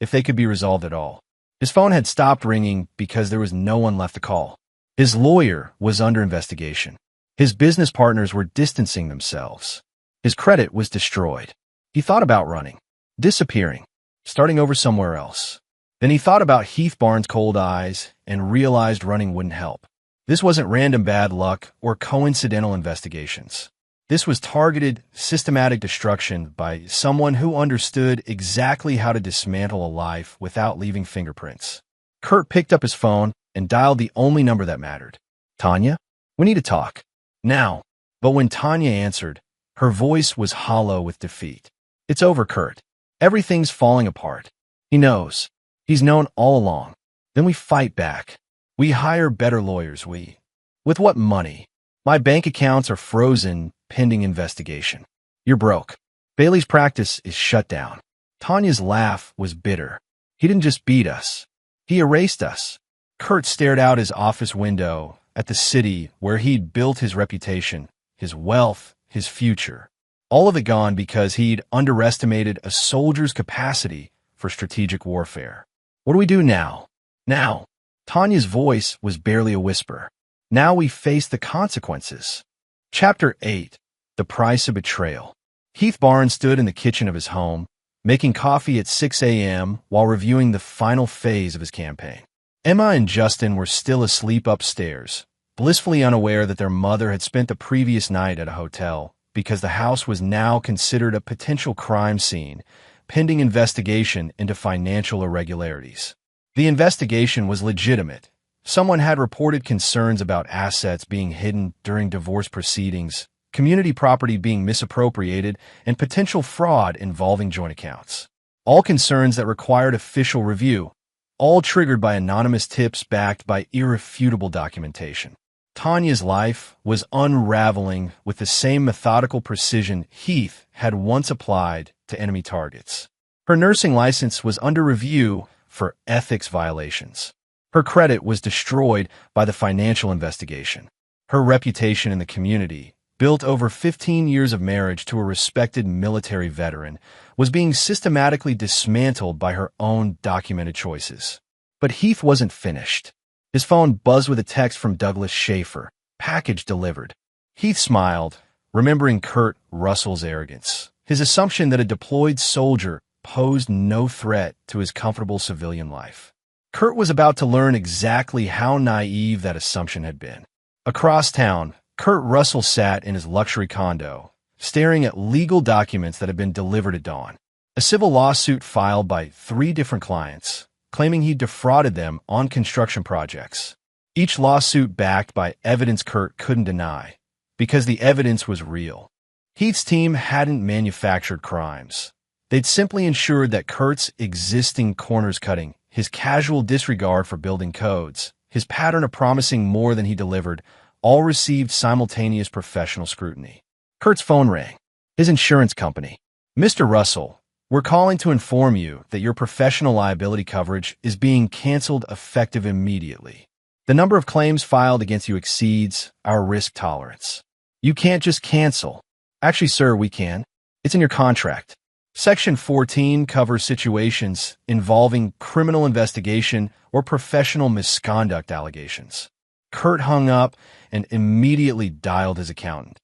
if they could be resolved at all. His phone had stopped ringing because there was no one left to call. His lawyer was under investigation. His business partners were distancing themselves. His credit was destroyed. He thought about running, disappearing, starting over somewhere else. Then he thought about Heath Barnes' cold eyes and realized running wouldn't help. This wasn't random bad luck or coincidental investigations. This was targeted, systematic destruction by someone who understood exactly how to dismantle a life without leaving fingerprints. Kurt picked up his phone and dialed the only number that mattered. "Tanya? We need to talk. Now." But when Tanya answered, her voice was hollow with defeat. "It's over, Kurt. Everything's falling apart. He knows. He's known all along. Then we fight back. We hire better lawyers, With what money? My bank accounts are frozen pending investigation. You're broke. Bailey's practice is shut down." Tanya's laugh was bitter. "He didn't just beat us. He erased us." Kurt stared out his office window at the city where he'd built his reputation, his wealth, his future. All of it gone because he'd underestimated a soldier's capacity for strategic warfare. "What do we do now?" "Now." Tanya's voice was barely a whisper. "Now we face the consequences." Chapter 8. The Price of Betrayal. Heath Barnes stood in the kitchen of his home, making coffee at 6 a.m. while reviewing the final phase of his campaign. Emma and Justin were still asleep upstairs, blissfully unaware that their mother had spent the previous night at a hotel because the house was now considered a potential crime scene, pending investigation into financial irregularities. The investigation was legitimate. Someone had reported concerns about assets being hidden during divorce proceedings, community property being misappropriated, and potential fraud involving joint accounts. All concerns that required official review, all triggered by anonymous tips backed by irrefutable documentation. Tanya's life was unraveling with the same methodical precision Heath had once applied to enemy targets. Her nursing license was under review for ethics violations. Her credit was destroyed by the financial investigation. Her reputation in the community, built over 15 years of marriage to a respected military veteran, was being systematically dismantled by her own documented choices. But Heath wasn't finished. His phone buzzed with a text from Douglas Schaefer. Package delivered. Heath smiled, remembering Kurt Russell's arrogance, his assumption that a deployed soldier posed no threat to his comfortable civilian life. Kurt was about to learn exactly how naive that assumption had been. Across town, Kurt Russell sat in his luxury condo, staring at legal documents that had been delivered at dawn. A civil lawsuit filed by 3 different clients, claiming he defrauded them on construction projects. Each lawsuit backed by evidence Kurt couldn't deny, because the evidence was real. Heath's team hadn't manufactured crimes. They'd simply ensured that Kurt's existing corners cutting, his casual disregard for building codes, his pattern of promising more than he delivered, all received simultaneous professional scrutiny. Kurt's phone rang. His insurance company. "Mr. Russell, we're calling to inform you that your professional liability coverage is being canceled effective immediately. The number of claims filed against you exceeds our risk tolerance. You can't just cancel." "Actually, sir, we can. It's in your contract. Section 14 covers situations involving criminal investigation or professional misconduct allegations." Kurt hung up and immediately dialed his accountant,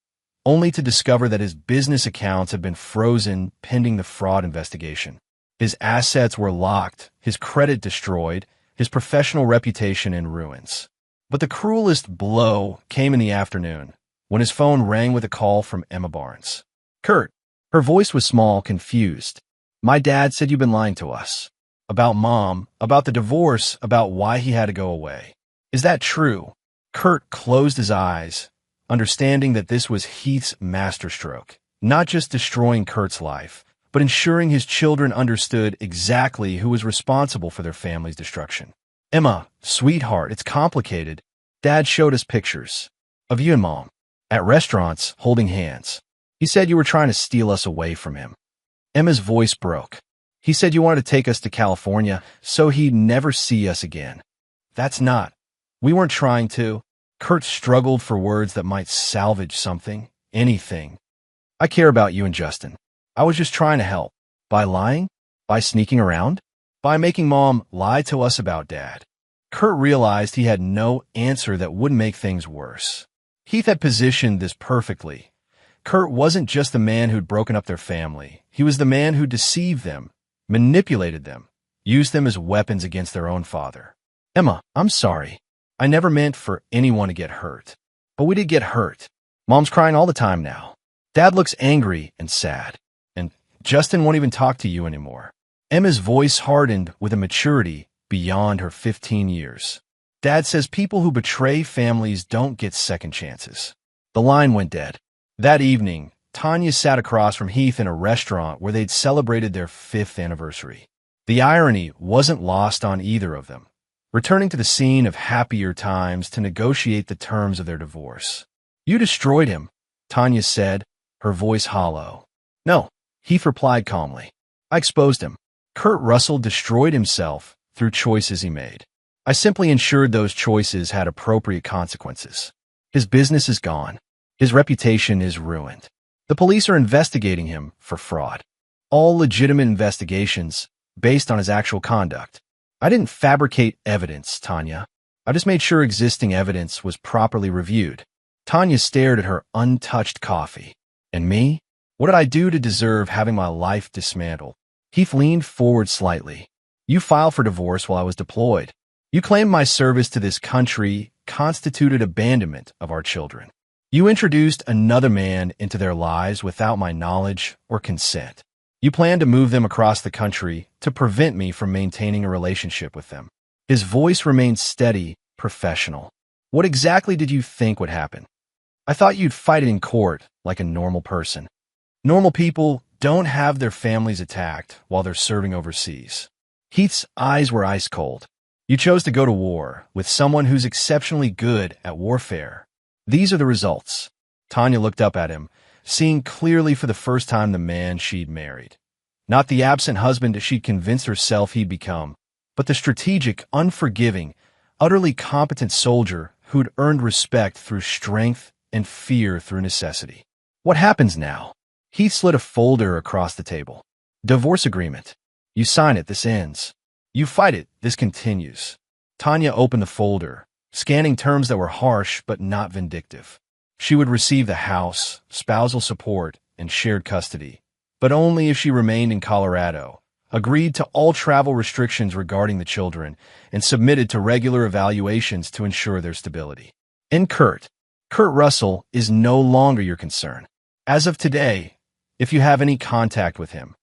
only to discover that his business accounts had been frozen pending the fraud investigation. His assets were locked, his credit destroyed, his professional reputation in ruins. But the cruelest blow came in the afternoon, when his phone rang with a call from Emma Barnes. "Kurt." Her voice was small, confused. "My dad said you've been lying to us. About Mom, about the divorce, about why he had to go away. Is that true?" Kurt closed his eyes, understanding that this was Heath's masterstroke, not just destroying Kurt's life, but ensuring his children understood exactly who was responsible for their family's destruction. "Emma, sweetheart, it's complicated. Dad showed us pictures of you and Mom at restaurants holding hands. He said you were trying to steal us away from him." Emma's voice broke. "He said you wanted to take us to California so he'd never see us again." "That's not. We weren't trying to." Kurt struggled for words that might salvage something, anything. "I care about you and Justin. I was just trying to help. By lying? By sneaking around? By making Mom lie to us about Dad." Kurt realized he had no answer that would make things worse. Heath had positioned this perfectly. Kurt wasn't just the man who'd broken up their family. He was the man who deceived them, manipulated them, used them as weapons against their own father. "Emma, I'm sorry. I never meant for anyone to get hurt. But we did get hurt. Mom's crying all the time now. Dad looks angry and sad. And Justin won't even talk to you anymore." Emma's voice hardened with a maturity beyond her 15 years. "Dad says people who betray families don't get second chances." The line went dead. That evening, Tanya sat across from Heath in a restaurant where they'd celebrated their 5th anniversary. The irony wasn't lost on either of them, returning to the scene of happier times to negotiate the terms of their divorce. "You destroyed him," Tanya said, her voice hollow. "No," Heath replied calmly. "I exposed him. Kurt Russell destroyed himself through choices he made. I simply ensured those choices had appropriate consequences. His business is gone. His reputation is ruined. The police are investigating him for fraud. All legitimate investigations based on his actual conduct. I didn't fabricate evidence, Tanya. I just made sure existing evidence was properly reviewed." Tanya stared at her untouched coffee. "And me? What did I do to deserve having my life dismantled?" Heath leaned forward slightly. "You filed for divorce while I was deployed. You claimed my service to this country constituted abandonment of our children. You introduced another man into their lives without my knowledge or consent. You planned to move them across the country to prevent me from maintaining a relationship with them." His voice remained steady, professional. "What exactly did you think would happen? I thought you'd fight it in court like a normal person. Normal people don't have their families attacked while they're serving overseas." Heath's eyes were ice cold. "You chose to go to war with someone who's exceptionally good at warfare. These are the results." Tanya looked up at him, seeing clearly for the first time the man she'd married. Not the absent husband she'd convinced herself he'd become, but the strategic, unforgiving, utterly competent soldier who'd earned respect through strength and fear through necessity. "What happens now?" Heath slid a folder across the table. "Divorce agreement. You sign it, this ends. You fight it, this continues." Tanya opened the folder, scanning terms that were harsh but not vindictive. She would receive the house, spousal support, and shared custody, but only if she remained in Colorado, agreed to all travel restrictions regarding the children, and submitted to regular evaluations to ensure their stability. And Kurt Russell is no longer your concern. As of today, if you have any contact with him,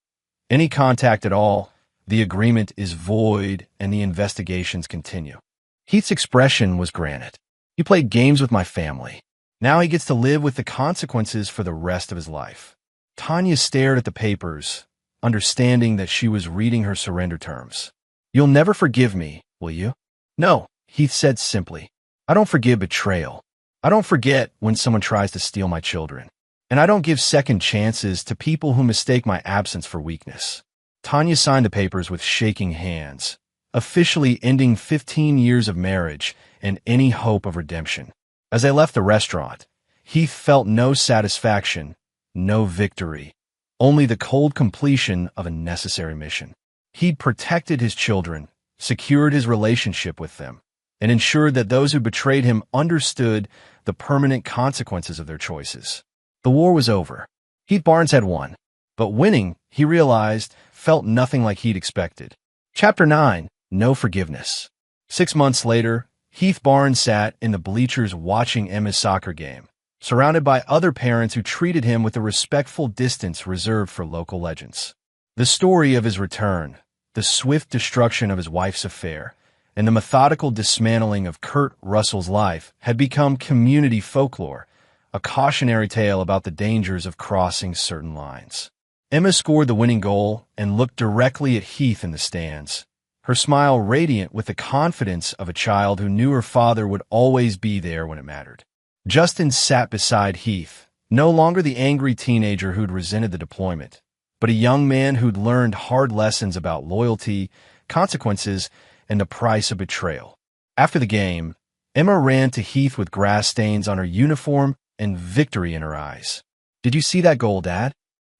any contact at all, the agreement is void and the investigations continue. Heath's expression was granite. "He played games with my family. Now he gets to live with the consequences for the rest of his life." Tanya stared at the papers, understanding that she was reading her surrender terms. "You'll never forgive me, will you?" "No," Heath said simply. I don't forgive betrayal. I don't forget when someone tries to steal my children. And I don't give second chances to people who mistake my absence for weakness. Tanya signed the papers with shaking hands, officially ending 15 years of marriage and any hope of redemption. As they left the restaurant, Heath felt no satisfaction, no victory, only the cold completion of a necessary mission. He'd protected his children, secured his relationship with them, and ensured that those who betrayed him understood the permanent consequences of their choices. The war was over. Heath Barnes had won. But winning, he realized, felt nothing like he'd expected. Chapter 9. No Forgiveness. 6 months later, Heath Barnes sat in the bleachers watching Emma's soccer game, surrounded by other parents who treated him with the respectful distance reserved for local legends. The story of his return, the swift destruction of his wife's affair, and the methodical dismantling of Kurt Russell's life had become community folklore, a cautionary tale about the dangers of crossing certain lines. Emma scored the winning goal and looked directly at Heath in the stands, her smile radiant with the confidence of a child who knew her father would always be there when it mattered. Justin sat beside Heath, no longer the angry teenager who'd resented the deployment, but a young man who'd learned hard lessons about loyalty, consequences, and the price of betrayal. After the game, Emma ran to Heath with grass stains on her uniform and victory in her eyes. Did you see that goal, Dad?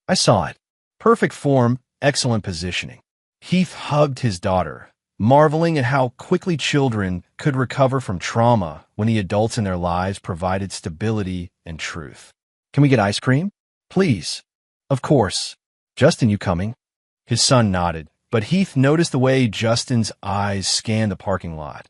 I saw it. Perfect form, excellent positioning. Heath hugged his daughter, marveling at how quickly children could recover from trauma when the adults in their lives provided stability and truth. Can we get ice cream? Please. Of course. Justin, you coming? His son nodded, but Heath noticed the way Justin's eyes scanned the parking lot,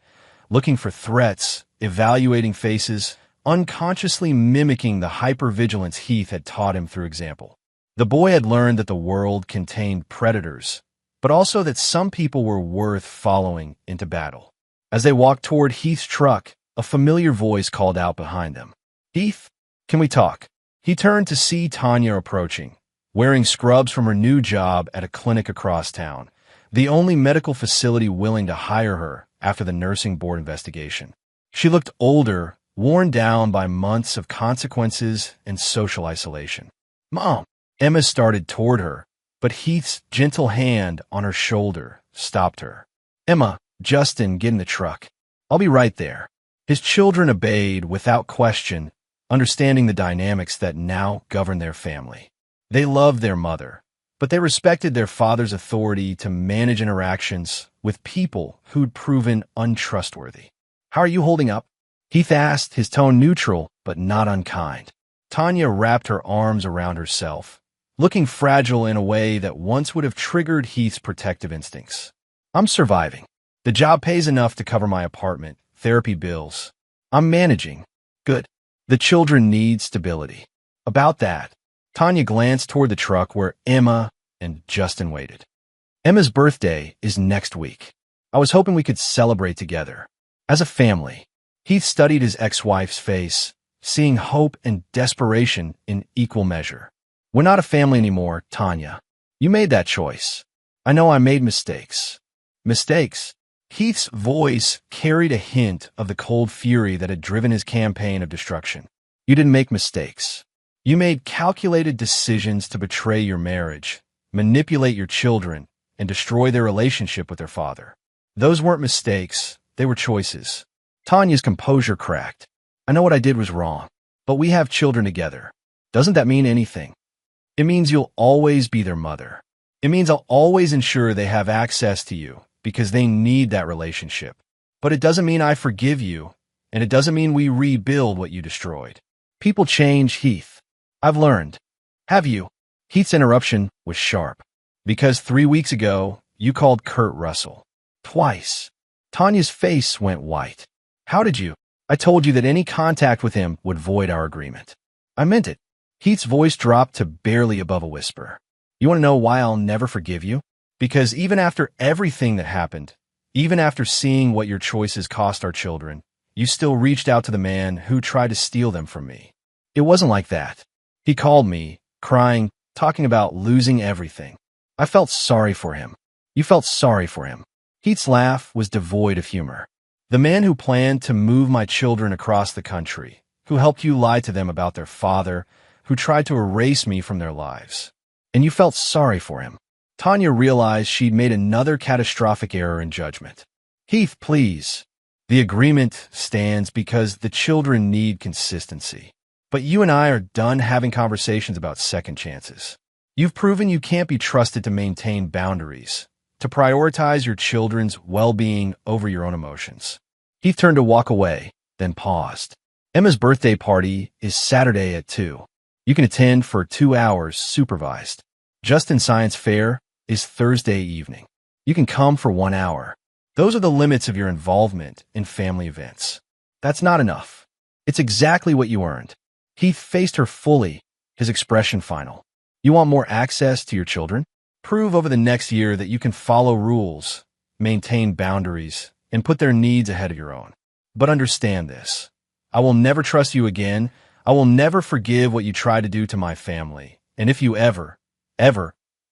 looking for threats, evaluating faces, unconsciously mimicking the hypervigilance Heath had taught him through example. The boy had learned that the world contained predators, but also that some people were worth following into battle. As they walked toward Heath's truck, a familiar voice called out behind them. Heath, can we talk? He turned to see Tanya approaching, wearing scrubs from her new job at a clinic across town, the only medical facility willing to hire her after the nursing board investigation. She looked older, worn down by months of consequences and social isolation. Mom! Emma started toward her, but Heath's gentle hand on her shoulder stopped her. Emma, Justin, get in the truck. I'll be right there. His children obeyed without question, understanding the dynamics that now govern their family. They loved their mother, but they respected their father's authority to manage interactions with people who'd proven untrustworthy. How are you holding up? Heath asked, his tone neutral but not unkind. Tanya wrapped her arms around herself, looking fragile in a way that once would have triggered Heath's protective instincts. I'm surviving. The job pays enough to cover my apartment, therapy bills. I'm managing. Good. The children need stability. About that, Tanya glanced toward the truck where Emma and Justin waited. Emma's birthday is next week. I was hoping we could celebrate together. As a family. Heath studied his ex-wife's face, seeing hope and desperation in equal measure. We're not a family anymore, Tanya. You made that choice. I know I made mistakes. Mistakes? Heath's voice carried a hint of the cold fury that had driven his campaign of destruction. You didn't make mistakes. You made calculated decisions to betray your marriage, manipulate your children, and destroy their relationship with their father. Those weren't mistakes, they were choices. Tanya's composure cracked. I know what I did was wrong, but we have children together. Doesn't that mean anything? It means you'll always be their mother. It means I'll always ensure they have access to you because they need that relationship. But it doesn't mean I forgive you, and it doesn't mean we rebuild what you destroyed. People change, Heath. I've learned. Have you? Heath's interruption was sharp. Because 3 weeks ago, you called Kurt Russell. Twice. Tanya's face went white. How did you? I told you that any contact with him would void our agreement. I meant it. Heath's voice dropped to barely above a whisper. You want to know why I'll never forgive you? Because even after everything that happened, even after seeing what your choices cost our children, you still reached out to the man who tried to steal them from me. It wasn't like that. He called me, crying, talking about losing everything. I felt sorry for him. You felt sorry for him. Heath's laugh was devoid of humor. The man who planned to move my children across the country, who helped you lie to them about their father, who tried to erase me from their lives. And you felt sorry for him. Tanya realized she'd made another catastrophic error in judgment. Heath, please. The agreement stands because the children need consistency. But you and I are done having conversations about second chances. You've proven you can't be trusted to maintain boundaries, to prioritize your children's well-being over your own emotions. Heath turned to walk away, then paused. Emma's birthday party is Saturday at 2. You can attend for 2 hours supervised. Justin's science fair is Thursday evening. You can come for 1 hour. Those are the limits of your involvement in family events. That's not enough. It's exactly what you earned. Heath faced her fully, his expression final. You want more access to your children? Prove over the next year that you can follow rules, maintain boundaries, and put their needs ahead of your own. But understand this. I will never trust you again. I will never forgive what you tried to do to my family. And if you ever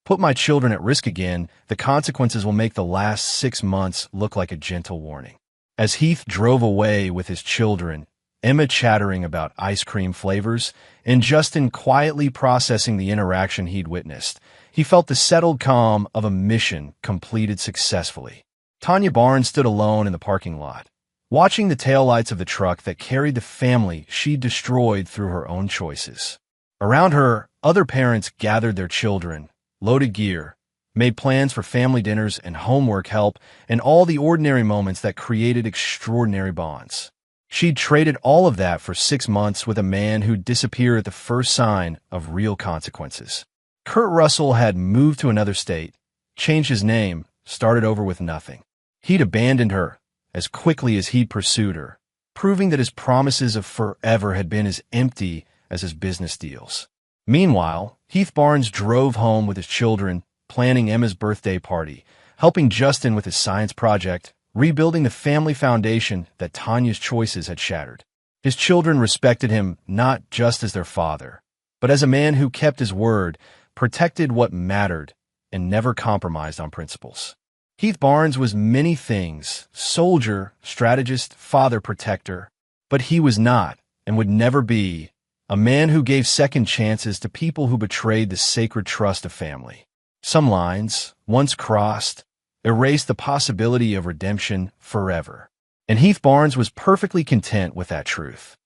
put my children at risk again, the consequences will make the last 6 months look like a gentle warning. As Heath drove away with his children, Emma chattering about ice cream flavors, and Justin quietly processing the interaction he'd witnessed, he felt the settled calm of a mission completed successfully. Tanya Barnes stood alone in the parking lot, watching the taillights of the truck that carried the family she'd destroyed through her own choices. Around her, other parents gathered their children, loaded gear, made plans for family dinners and homework help, and all the ordinary moments that created extraordinary bonds. She'd traded all of that for 6 months with a man who'd disappear at the first sign of real consequences. Kurt Russell had moved to another state, changed his name, started over with nothing. He'd abandoned her as quickly as he'd pursued her, proving that his promises of forever had been as empty as his business deals. Meanwhile, Heath Barnes drove home with his children, planning Emma's birthday party, helping Justin with his science project, rebuilding the family foundation that Tanya's choices had shattered. His children respected him not just as their father, but as a man who kept his word, protected what mattered, and never compromised on principles. Heath Barnes was many things: soldier, strategist, father, protector. But he was not, and would never be, a man who gave second chances to people who betrayed the sacred trust of family. Some lines, once crossed, erased the possibility of redemption forever. And Heath Barnes was perfectly content with that truth.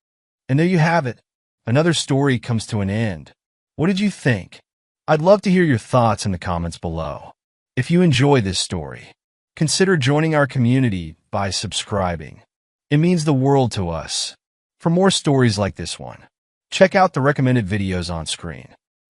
And there you have it. Another story comes to an end. What did you think? I'd love to hear your thoughts in the comments below. If you enjoy this story, consider joining our community by subscribing. It means the world to us. For more stories like this one, check out the recommended videos on screen.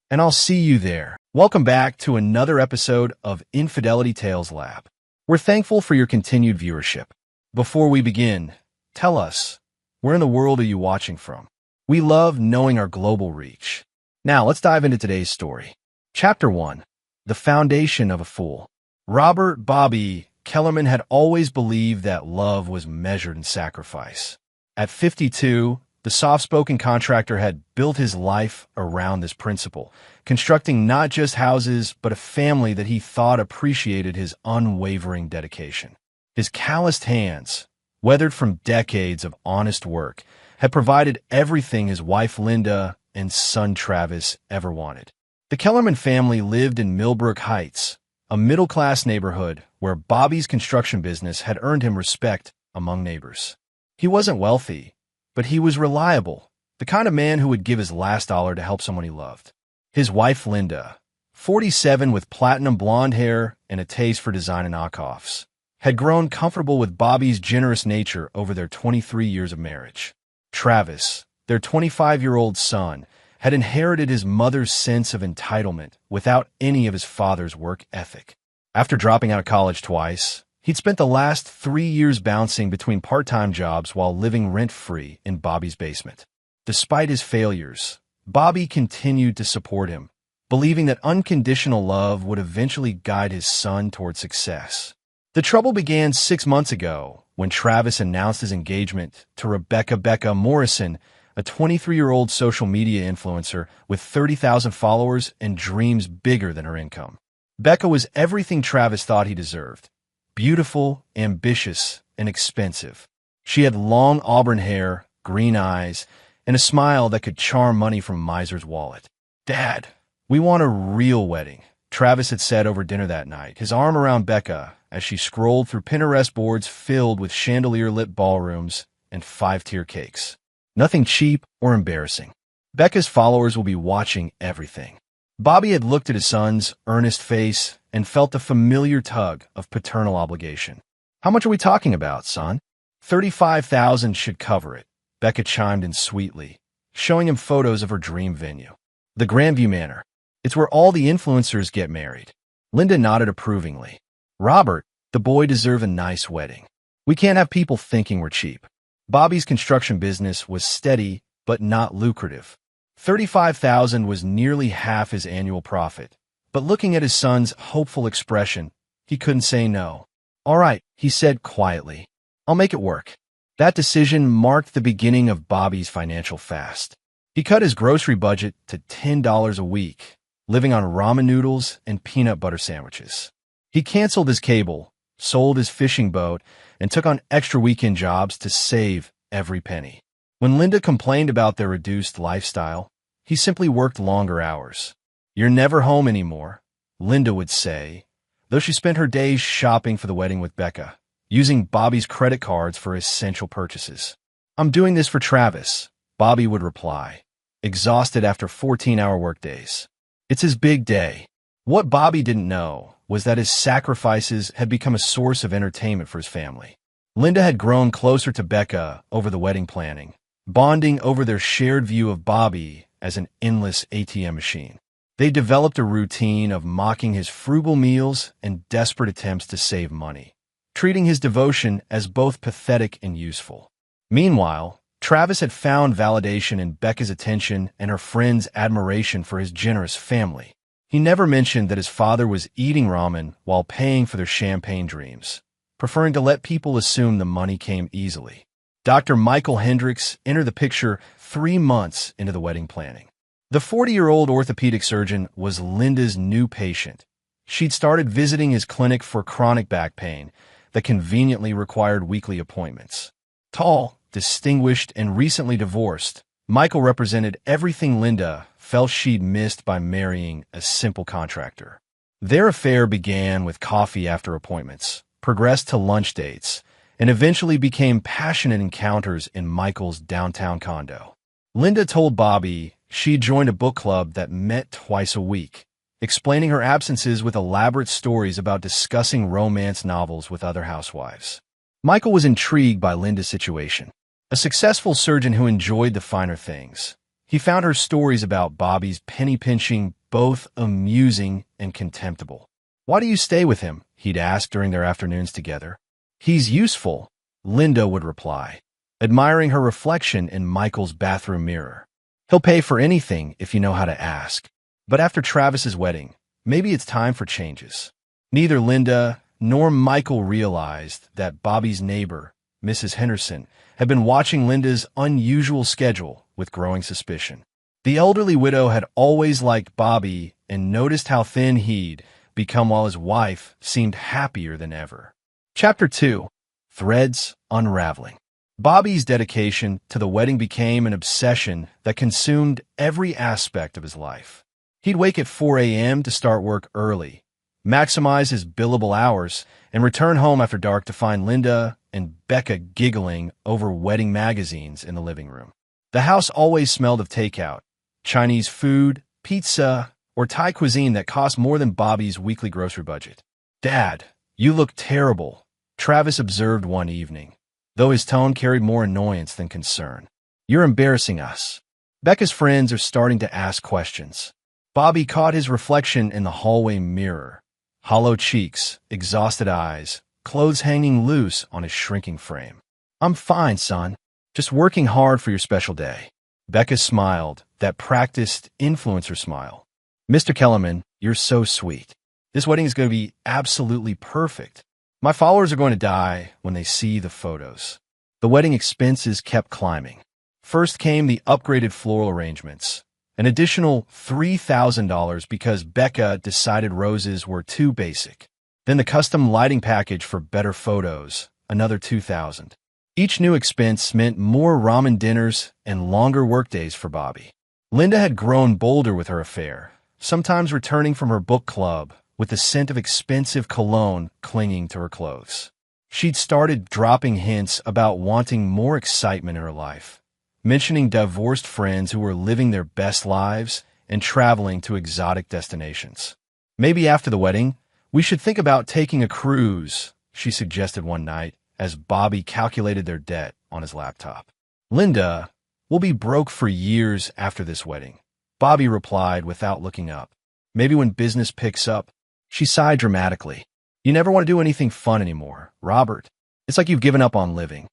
And I'll see you there. Welcome back to another episode of Infidelity Tales Lab. We're thankful for your continued viewership. Before we begin, tell us, where in the world are you watching from? We love knowing our global reach. Now, let's dive into today's story. Chapter 1. The Foundation of a Fool. Robert Bobby Kellerman had always believed that love was measured in sacrifice. At 52, the soft-spoken contractor had built his life around this principle, constructing not just houses, but a family that he thought appreciated his unwavering dedication. His calloused hands, weathered from decades of honest work, had provided everything his wife Linda and son Travis ever wanted. The Kellerman family lived in Millbrook Heights, a middle-class neighborhood where Bobby's construction business had earned him respect among neighbors. He wasn't wealthy, but he was reliable, the kind of man who would give his last dollar to help someone he loved. His wife Linda, 47 with platinum blonde hair and a taste for design and knockoffs, had grown comfortable with Bobby's generous nature over their 23 years of marriage. Travis, their 25-year-old son, had inherited his mother's sense of entitlement without any of his father's work ethic. After dropping out of college twice, he'd spent the last 3 years bouncing between part-time jobs while living rent-free in Bobby's basement. Despite his failures, Bobby continued to support him, believing that unconditional love would eventually guide his son toward success. The trouble began 6 months ago when Travis announced his engagement to Rebecca Morrison, a 23-year-old social media influencer with 30,000 followers and dreams bigger than her income. Becca was everything Travis thought he deserved: beautiful, ambitious, and expensive. She had long auburn hair, green eyes, and a smile that could charm money from a miser's wallet. "Dad, we want a real wedding," Travis had said over dinner that night, his arm around Becca as she scrolled through Pinterest boards filled with chandelier-lit ballrooms and five-tier cakes. Nothing cheap or embarrassing. Becca's followers will be watching everything. Bobby had looked at his son's earnest face and felt a familiar tug of paternal obligation. "How much are we talking about, son?" "$35,000 should cover it," Becca chimed in sweetly, showing him photos of her dream venue. "The Grandview Manor. It's where all the influencers get married." Linda nodded approvingly. "Robert, the boy deserves a nice wedding. We can't have people thinking we're cheap." Bobby's construction business was steady but not lucrative. $35,000 was nearly half his annual profit, but looking at his son's hopeful expression, he couldn't say no. "All right," he said quietly. "I'll make it work." That decision marked the beginning of Bobby's financial fast. He cut his grocery budget to $10 a week, living on ramen noodles and peanut butter sandwiches. He canceled his cable, sold his fishing boat, and took on extra weekend jobs to save every penny. When Linda complained about their reduced lifestyle, he simply worked longer hours. "You're never home anymore," Linda would say, though she spent her days shopping for the wedding with Becca, using Bobby's credit cards for essential purchases. "I'm doing this for Travis," Bobby would reply, exhausted after 14-hour workdays. It's his big day. What Bobby didn't know was that his sacrifices had become a source of entertainment for his family. Linda had grown closer to Becca over the wedding planning, bonding over their shared view of Bobby as an endless ATM machine. They developed a routine of mocking his frugal meals and desperate attempts to save money, treating his devotion as both pathetic and useful. Meanwhile, Travis had found validation in Becca's attention and her friends' admiration for his generous family. He never mentioned that his father was eating ramen while paying for their champagne dreams, preferring to let people assume the money came easily. Dr. Michael Hendricks entered the picture 3 months into the wedding planning. The 40-year-old orthopedic surgeon was Linda's new patient. She'd started visiting his clinic for chronic back pain that conveniently required weekly appointments. Tall, distinguished, and recently divorced, Michael represented everything Linda felt she'd missed by marrying a simple contractor. Their affair began with coffee after appointments, progressed to lunch dates, and eventually became passionate encounters in Michael's downtown condo. Linda told Bobby she joined a book club that met twice a week, explaining her absences with elaborate stories about discussing romance novels with other housewives. Michael was intrigued by Linda's situation. A successful surgeon who enjoyed the finer things, he found her stories about Bobby's penny-pinching both amusing and contemptible. "Why do you stay with him?" he'd ask during their afternoons together. "He's useful," Linda would reply, admiring her reflection in Michael's bathroom mirror. "He'll pay for anything if you know how to ask." But after Travis's wedding, maybe it's time for changes. Neither Linda nor Michael realized that Bobby's neighbor, Mrs. Henderson, had been watching Linda's unusual schedule with growing suspicion. The elderly widow had always liked Bobby and noticed how thin he'd become while his wife seemed happier than ever. Chapter 2. Threads Unraveling. Bobby's dedication to the wedding became an obsession that consumed every aspect of his life. He'd wake at 4 a.m. to start work early, maximize his billable hours, and return home after dark to find Linda and Becca giggling over wedding magazines in the living room. The house always smelled of takeout, Chinese food, pizza, or Thai cuisine that cost more than Bobby's weekly grocery budget. "Dad, you look terrible," Travis observed one evening, though his tone carried more annoyance than concern. "You're embarrassing us." Becca's friends are starting to ask questions. Bobby caught his reflection in the hallway mirror. Hollow cheeks, exhausted eyes, clothes hanging loose on his shrinking frame. "I'm fine, son. Just working hard for your special day." Becca smiled, that practiced influencer smile. "Mr. Kellerman, you're so sweet. This wedding is going to be absolutely perfect. My followers are going to die when they see the photos." The wedding expenses kept climbing. First came the upgraded floral arrangements, an additional $3,000 because Becca decided roses were too basic. Then the custom lighting package for better photos, another $2,000. Each new expense meant more ramen dinners and longer workdays for Bobby. Linda had grown bolder with her affair, sometimes returning from her book club with the scent of expensive cologne clinging to her clothes. She'd started dropping hints about wanting more excitement in her life, mentioning divorced friends who were living their best lives and traveling to exotic destinations. Maybe after the wedding, we should think about taking a cruise, she suggested one night as Bobby calculated their debt on his laptop. Linda, we'll be broke for years after this wedding, Bobby replied without looking up. Maybe when business picks up, she sighed dramatically. You never want to do anything fun anymore, Robert. It's like you've given up on living.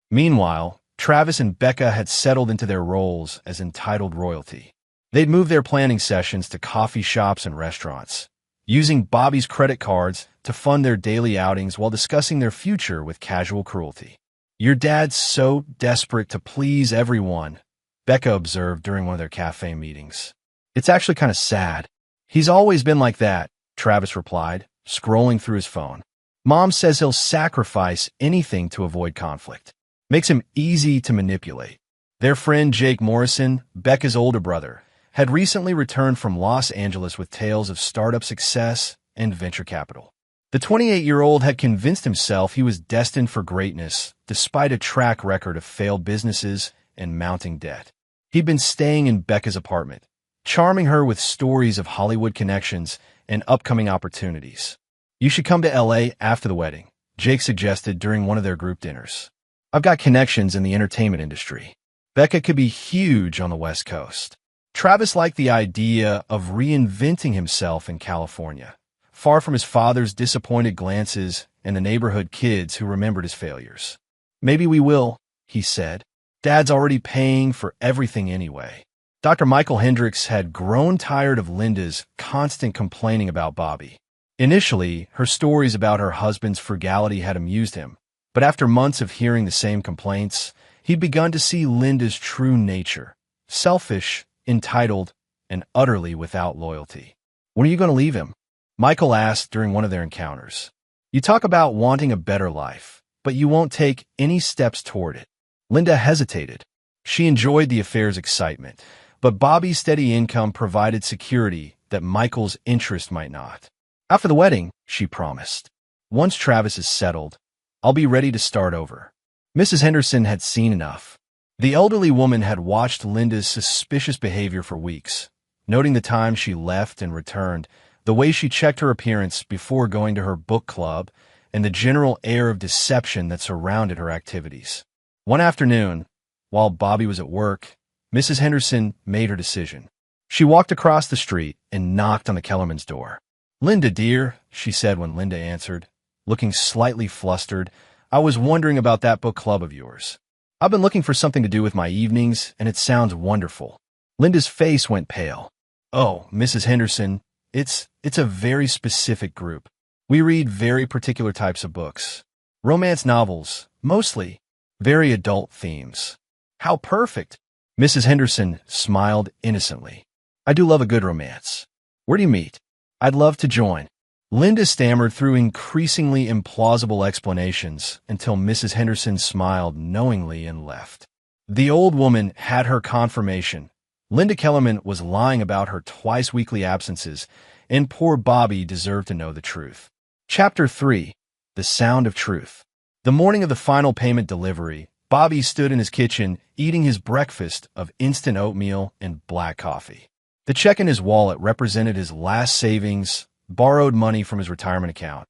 Meanwhile, Travis and Becca had settled into their roles as entitled royalty. They'd moved their planning sessions to coffee shops and restaurants, using Bobby's credit cards to fund their daily outings while discussing their future with casual cruelty. Your dad's so desperate to please everyone, Becca observed during one of their cafe meetings. It's actually kind of sad. He's always been like that, Travis replied, scrolling through his phone. Mom says he'll sacrifice anything to avoid conflict. Makes him easy to manipulate. Their friend Jake Morrison, Becca's older brother, had recently returned from Los Angeles with tales of startup success and venture capital. The 28-year-old had convinced himself he was destined for greatness despite a track record of failed businesses and mounting debt. He'd been staying in Becca's apartment, charming her with stories of Hollywood connections and upcoming opportunities. You should come to LA after the wedding, Jake suggested during one of their group dinners. I've got connections in the entertainment industry. Becca could be huge on the West Coast. Travis liked the idea of reinventing himself in California, far from his father's disappointed glances and the neighborhood kids who remembered his failures. Maybe we will, he said. Dad's already paying for everything anyway. Dr. Michael Hendricks had grown tired of Linda's constant complaining about Bobby. Initially, her stories about her husband's frugality had amused him, but after months of hearing the same complaints, he'd begun to see Linda's true nature: selfish, entitled, and utterly without loyalty. When are you going to leave him? Michael asked during one of their encounters. You talk about wanting a better life, but you won't take any steps toward it. Linda hesitated. She enjoyed the affair's excitement, but Bobby's steady income provided security that Michael's interest might not. After the wedding, she promised. Once Travis is settled, I'll be ready to start over. Mrs. Henderson had seen enough. The elderly woman had watched Linda's suspicious behavior for weeks, noting the time she left and returned, the way she checked her appearance before going to her book club, and the general air of deception that surrounded her activities. One afternoon, while Bobby was at work, Mrs. Henderson made her decision. She walked across the street and knocked on the Kellerman's door. Linda, dear, she said when Linda answered, looking slightly flustered, I was wondering about that book club of yours. I've been looking for something to do with my evenings, and it sounds wonderful. Linda's face went pale. Oh, Mrs. Henderson, it's a very specific group. We read very particular types of books. Romance novels, mostly. Very adult themes. How perfect. Mrs. Henderson smiled innocently. I do love a good romance. Where do you meet? I'd love to join. Linda stammered through increasingly implausible explanations until Mrs. Henderson smiled knowingly and left. The old woman had her confirmation. Linda Kellerman was lying about her twice-weekly absences, and poor Bobby deserved to know the truth. Chapter 3. The Sound of Truth. The morning of the final payment delivery, Bobby stood in his kitchen eating his breakfast of instant oatmeal and black coffee. The check in his wallet represented his last savings, borrowed money from his retirement account,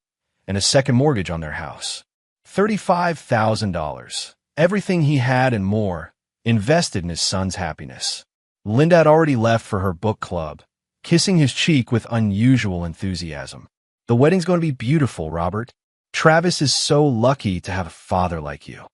and a second mortgage on their house. $35,000. Everything he had and more, invested in his son's happiness. Linda had already left for her book club, kissing his cheek with unusual enthusiasm. The wedding's going to be beautiful, Robert. Travis is so lucky to have a father like you.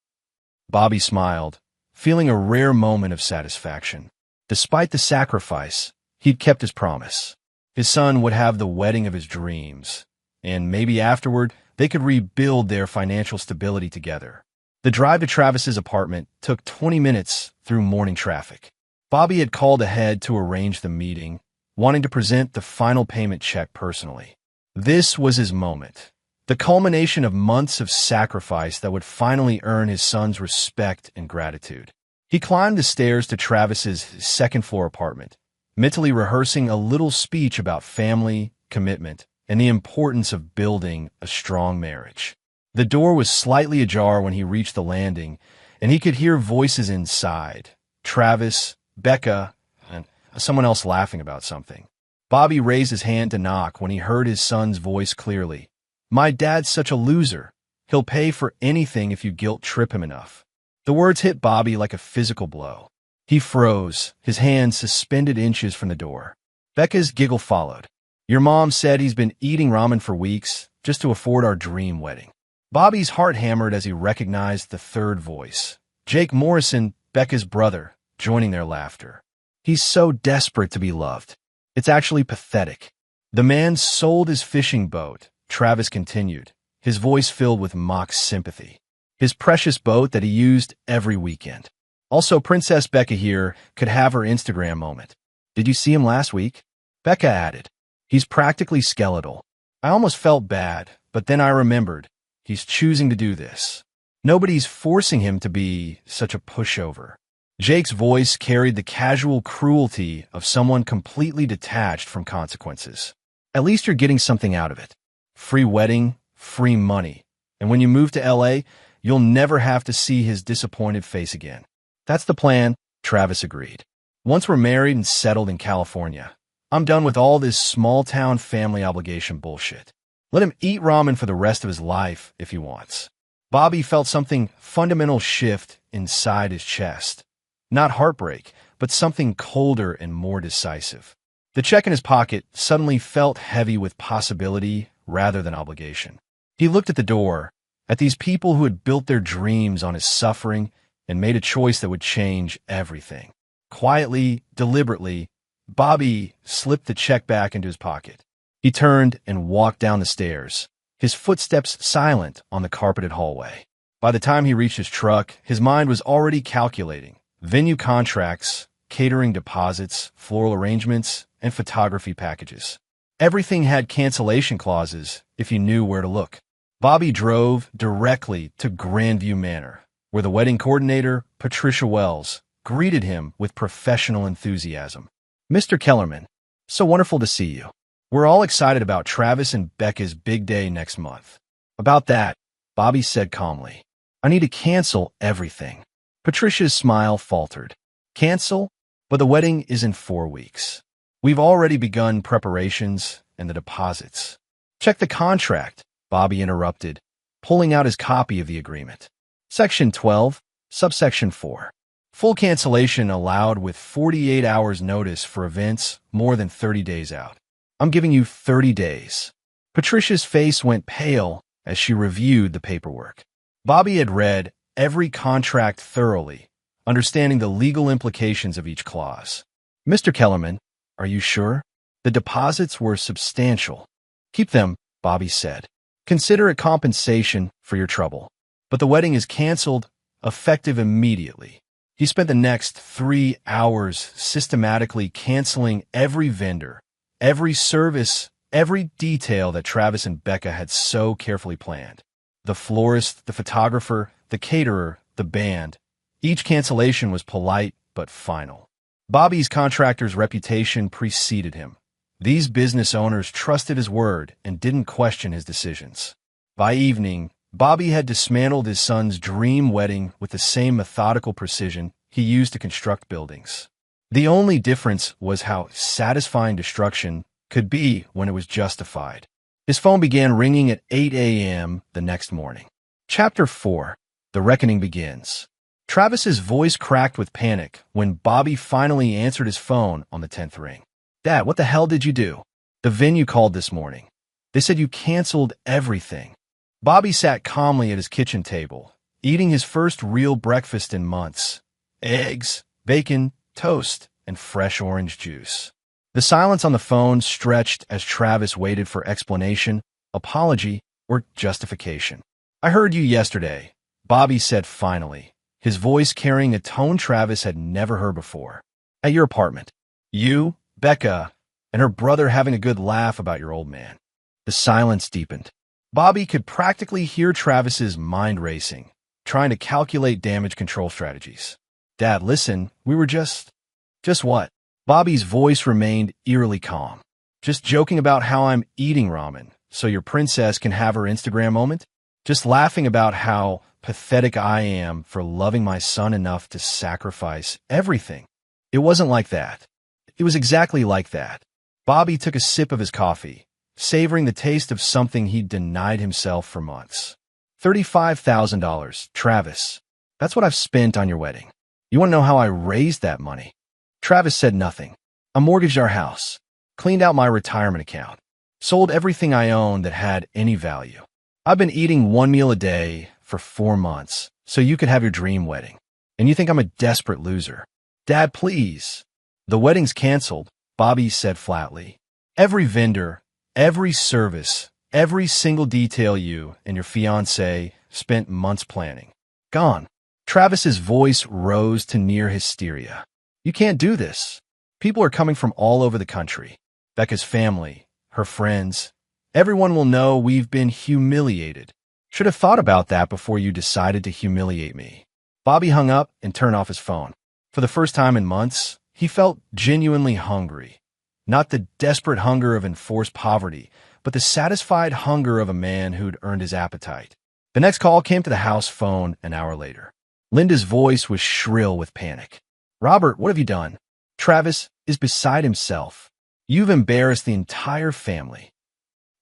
Bobby smiled, feeling a rare moment of satisfaction. Despite the sacrifice, he'd kept his promise. His son would have the wedding of his dreams, and maybe afterward, they could rebuild their financial stability together. The drive to Travis's apartment took 20 minutes through morning traffic. Bobby had called ahead to arrange the meeting, wanting to present the final payment check personally. This was his moment. the culmination of months of sacrifice that would finally earn his son's respect and gratitude. He climbed the stairs to Travis's second-floor apartment, mentally rehearsing a little speech about family, commitment, and the importance of building a strong marriage. The door was slightly ajar when he reached the landing, and he could hear voices inside. Travis, Becca, and someone else laughing about something. Bobby raised his hand to knock when he heard his son's voice clearly. "My dad's such a loser. He'll pay for anything if you guilt-trip him enough." The words hit Bobby like a physical blow. He froze, his hands suspended inches from the door. Becca's giggle followed. "Your mom said he's been eating ramen for weeks just to afford our dream wedding." Bobby's heart hammered as he recognized the third voice. Jake Morrison, Becca's brother, joining their laughter. "He's so desperate to be loved. It's actually pathetic." "The man sold his fishing boat," Travis continued, his voice filled with mock sympathy. "His precious boat that he used every weekend. Also, Princess Becca here could have her Instagram moment. Did you see him last week?" Becca added, "He's practically skeletal. I almost felt bad, but then I remembered. He's choosing to do this. Nobody's forcing him to be such a pushover." Jake's voice carried the casual cruelty of someone completely detached from consequences. "At least you're getting something out of it. Free wedding, free money. And when you move to LA, you'll never have to see his disappointed face again." "That's the plan," Travis agreed. "Once we're married and settled in California, I'm done with all this small-town family obligation bullshit. Let him eat ramen for the rest of his life if he wants." Bobby felt something fundamental shift inside his chest. Not heartbreak, but something colder and more decisive. The check in his pocket suddenly felt heavy with possibility rather than obligation. He looked at the door, at these people who had built their dreams on his suffering and made a choice that would change everything. Quietly, deliberately, Bobby slipped the check back into his pocket. He turned and walked down the stairs, his footsteps silent on the carpeted hallway. By the time he reached his truck, his mind was already calculating venue contracts, catering deposits, floral arrangements, and photography packages. Everything had cancellation clauses if you knew where to look. Bobby drove directly to Grandview Manor, where the wedding coordinator, Patricia Wells, greeted him with professional enthusiasm. "Mr. Kellerman, so wonderful to see you. We're all excited about Travis and Becca's big day next month." "About that," Bobby said calmly, "I need to cancel everything." Patricia's smile faltered. "Cancel? But the wedding is in 4 weeks. We've already begun preparations and the deposits." "Check the contract," Bobby interrupted, pulling out his copy of the agreement. Section 12, subsection 4. Full cancellation allowed with 48 hours notice for events more than 30 days out. "I'm giving you 30 days. Patricia's face went pale as she reviewed the paperwork. Bobby had read every contract thoroughly, understanding the legal implications of each clause. "Mr. Kellerman, are you sure? The deposits were substantial." "Keep them," Bobby said. "Consider it compensation for your trouble. But the wedding is canceled, effective immediately." He spent the next 3 hours systematically canceling every vendor, every service, every detail that Travis and Becca had so carefully planned. The florist, the photographer, the caterer, the band. Each cancellation was polite but final. Bobby's contractor's reputation preceded him. These business owners trusted his word and didn't question his decisions. By evening, Bobby had dismantled his son's dream wedding with the same methodical precision he used to construct buildings. The only difference was how satisfying destruction could be when it was justified. His phone began ringing at 8 a.m. the next morning. Chapter 4. The Reckoning Begins. Travis's voice cracked with panic when Bobby finally answered his phone on the 10th ring. "Dad, what the hell did you do?" "The venue called this morning. They said you canceled everything." Bobby sat calmly at his kitchen table, eating his first real breakfast in months. Eggs, bacon, toast, and fresh orange juice. The silence on the phone stretched as Travis waited for explanation, apology, or justification. "I heard you yesterday," Bobby said finally, his voice carrying a tone Travis had never heard before. "At your apartment. You, Becca, and her brother having a good laugh about your old man." The silence deepened. Bobby could practically hear Travis's mind racing, trying to calculate damage control strategies. Dad, listen, we were Just what? Bobby's voice remained eerily calm. Just joking about how I'm eating ramen, so your princess can have her Instagram moment? Just laughing about how pathetic I am for loving my son enough to sacrifice everything. It wasn't like that. It was exactly like that. Bobby took a sip of his coffee, savoring the taste of something he'd denied himself for months. $35,000, Travis. That's what I've spent on your wedding. You want to know how I raised that money? Travis said nothing. I mortgaged our house, cleaned out my retirement account, sold everything I owned that had any value. I've been eating one meal a day for 4 months, so you could have your dream wedding. And you think I'm a desperate loser. Dad, please. The wedding's canceled, Bobby said flatly. Every vendor, every service, every single detail you and your fiancé spent months planning. Gone. Travis's voice rose to near hysteria. You can't do this. People are coming from all over the country. Becca's family, her friends. Everyone will know we've been humiliated. Should have thought about that before you decided to humiliate me. Bobby hung up and turned off his phone. For the first time in months, he felt genuinely hungry. Not the desperate hunger of enforced poverty, but the satisfied hunger of a man who'd earned his appetite. The next call came to the house phone an hour later. Linda's voice was shrill with panic. Robert, what have you done? Travis is beside himself. You've embarrassed the entire family.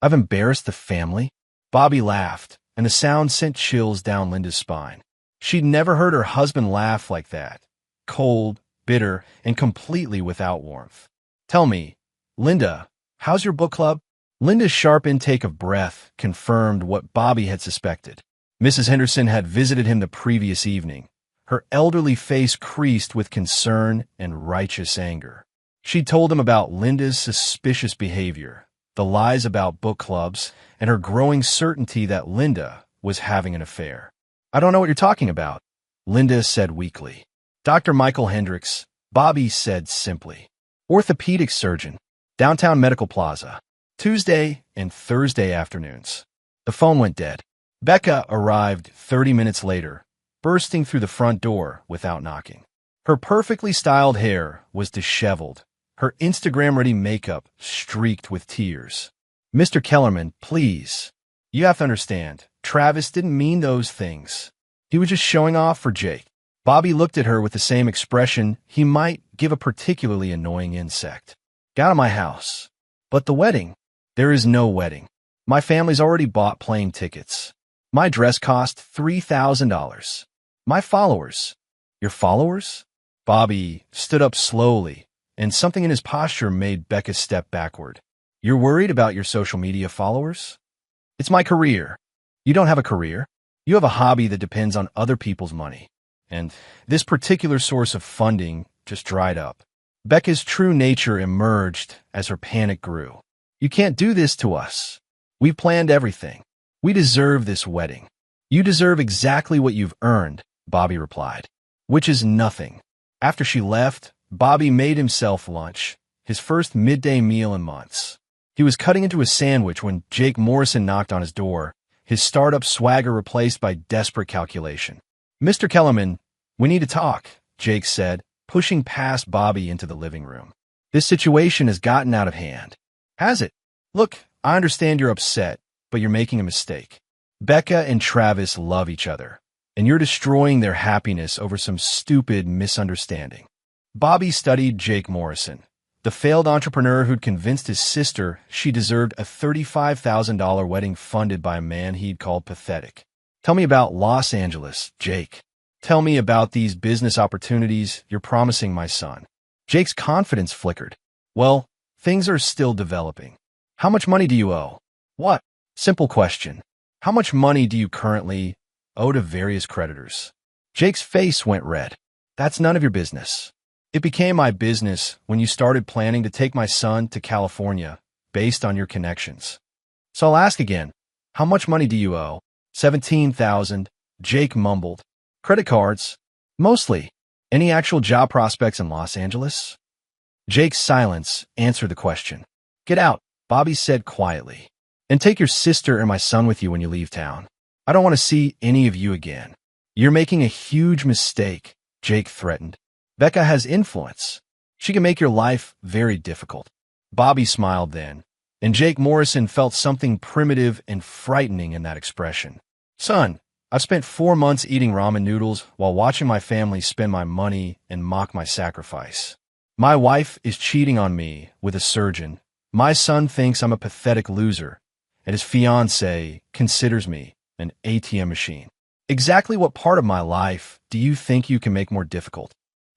I've embarrassed the family? Bobby laughed, and the sound sent chills down Linda's spine. She'd never heard her husband laugh like that. Cold, bitter, and completely without warmth. Tell me, Linda, how's your book club? Linda's sharp intake of breath confirmed what Bobby had suspected. Mrs. Henderson had visited him the previous evening, her elderly face creased with concern and righteous anger. She told him about Linda's suspicious behavior, the lies about book clubs, and her growing certainty that Linda was having an affair. I don't know what you're talking about, Linda said weakly. Dr. Michael Hendricks, Bobby said simply. Orthopedic surgeon, downtown Medical Plaza, Tuesday and Thursday afternoons. The phone went dead. Becca arrived 30 minutes later, bursting through the front door without knocking. Her perfectly styled hair was disheveled, her Instagram-ready makeup streaked with tears. Mr. Kellerman, please. You have to understand, Travis didn't mean those things. He was just showing off for Jake. Bobby looked at her with the same expression he might give a particularly annoying insect. Get out of my house. But the wedding? There is no wedding. My family's already bought plane tickets. My dress cost $3,000. My followers. Your followers? Bobby stood up slowly, and something in his posture made Becca step backward. You're worried about your social media followers? It's my career. You don't have a career. You have a hobby that depends on other people's money. And this particular source of funding just dried up. Becca's true nature emerged as her panic grew. You can't do this to us. We've planned everything. We deserve this wedding. You deserve exactly what you've earned, Bobby replied, which is nothing. After she left, Bobby made himself lunch, his first midday meal in months. He was cutting into a sandwich when Jake Morrison knocked on his door, his startup swagger replaced by desperate calculation. Mr. Kellerman, we need to talk, Jake said, pushing past Bobby into the living room. This situation has gotten out of hand. Has it? Look, I understand you're upset, but you're making a mistake. Becca and Travis love each other, and you're destroying their happiness over some stupid misunderstanding. Bobby studied Jake Morrison, the failed entrepreneur who'd convinced his sister she deserved a $35,000 wedding funded by a man he'd called pathetic. Tell me about Los Angeles, Jake. Tell me about these business opportunities you're promising my son. Jake's confidence flickered. Well, things are still developing. How much money do you owe? What? Simple question. How much money do you currently owe to various creditors? Jake's face went red. That's none of your business. It became my business when you started planning to take my son to California based on your connections. So I'll ask again, how much money do you owe? $17,000, Jake mumbled. Credit cards? Mostly. Any actual job prospects in Los Angeles? Jake's silence answered the question. Get out, Bobby said quietly. And take your sister and my son with you when you leave town. I don't want to see any of you again. You're making a huge mistake, Jake threatened. Becca has influence. She can make your life very difficult. Bobby smiled then, and Jake Morrison felt something primitive and frightening in that expression. Son, I've spent 4 months eating ramen noodles while watching my family spend my money and mock my sacrifice. My wife is cheating on me with a surgeon. My son thinks I'm a pathetic loser, and his fiancée considers me an ATM machine. Exactly what part of my life do you think you can make more difficult?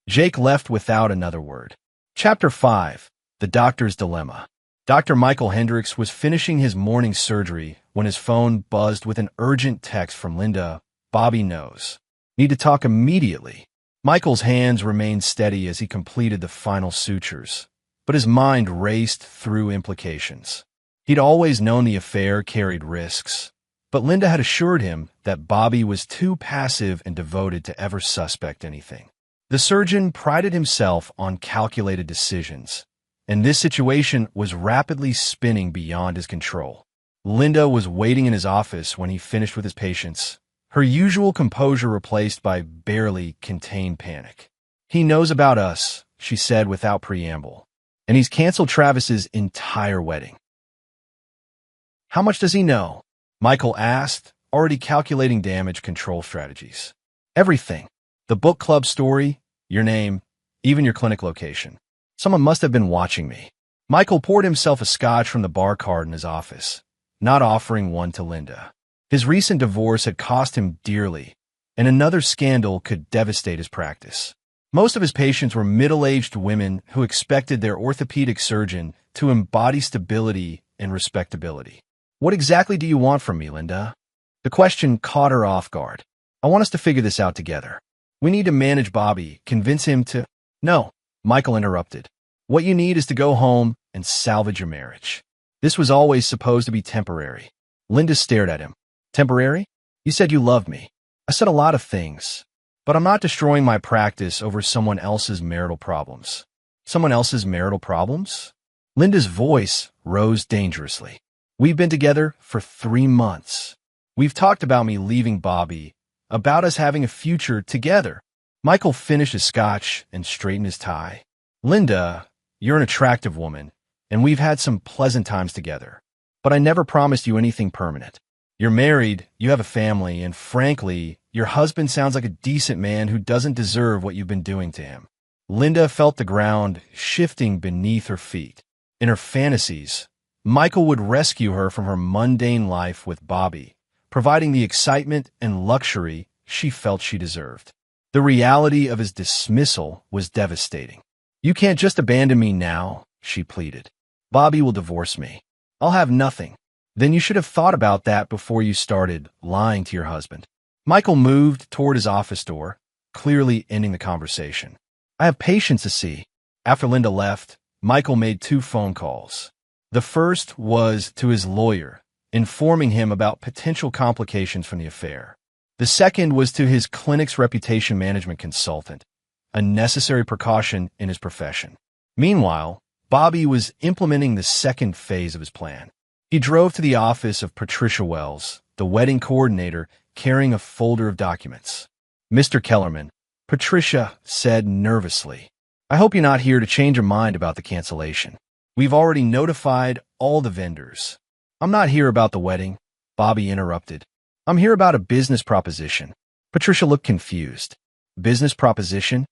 Jake left without another word. Chapter 5. The Doctor's Dilemma. Dr. Michael Hendricks was finishing his morning surgery when his phone buzzed with an urgent text from Linda. Bobby knows. Need to talk immediately. Michael's hands remained steady as he completed the final sutures, but his mind raced through implications. He'd always known the affair carried risks, but Linda had assured him that Bobby was too passive and devoted to ever suspect anything. The surgeon prided himself on calculated decisions, and this situation was rapidly spinning beyond his control. Linda was waiting in his office when he finished with his patients, her usual composure replaced by barely contained panic. He knows about us, she said without preamble, and he's canceled Travis's entire wedding. How much does he know? Michael asked, already calculating damage control strategies. Everything. The book club story, your name, even your clinic location. Someone must have been watching me. Michael poured himself a scotch from the bar card in his office, not offering one to Linda. His recent divorce had cost him dearly, and another scandal could devastate his practice. Most of his patients were middle-aged women who expected their orthopedic surgeon to embody stability and respectability. What exactly do you want from me, Linda? The question caught her off guard. I want us to figure this out together. We need to manage Bobby, convince him to— No, Michael interrupted. What you need is to go home and salvage your marriage. This was always supposed to be temporary. Linda stared at him. Temporary? You said you loved me. I said a lot of things, but I'm not destroying my practice over someone else's marital problems. Someone else's marital problems? Linda's voice rose dangerously. We've been together for 3 months. We've talked about me leaving Bobby, about us having a future together. Michael finished his scotch and straightened his tie. Linda, you're an attractive woman, and we've had some pleasant times together, but I never promised you anything permanent. You're married, you have a family, and frankly, your husband sounds like a decent man who doesn't deserve what you've been doing to him. Linda felt the ground shifting beneath her feet. In her fantasies, Michael would rescue her from her mundane life with Bobby, providing the excitement and luxury she felt she deserved. The reality of his dismissal was devastating. You can't just abandon me now, she pleaded. Bobby will divorce me. I'll have nothing. Then you should have thought about that before you started lying to your husband. Michael moved toward his office door, clearly ending the conversation. I have patients to see. After Linda left, Michael made 2 phone calls. The first was to his lawyer, informing him about potential complications from the affair. The second was to his clinic's reputation management consultant, a necessary precaution in his profession. Meanwhile, Bobby was implementing the second phase of his plan. He drove to the office of Patricia Wells, the wedding coordinator, carrying a folder of documents. Mr. Kellerman, Patricia said nervously, I hope you're not here to change your mind about the cancellation. We've already notified all the vendors. I'm not here about the wedding, Bobby interrupted. I'm here about a business proposition. Patricia looked confused. Business proposition?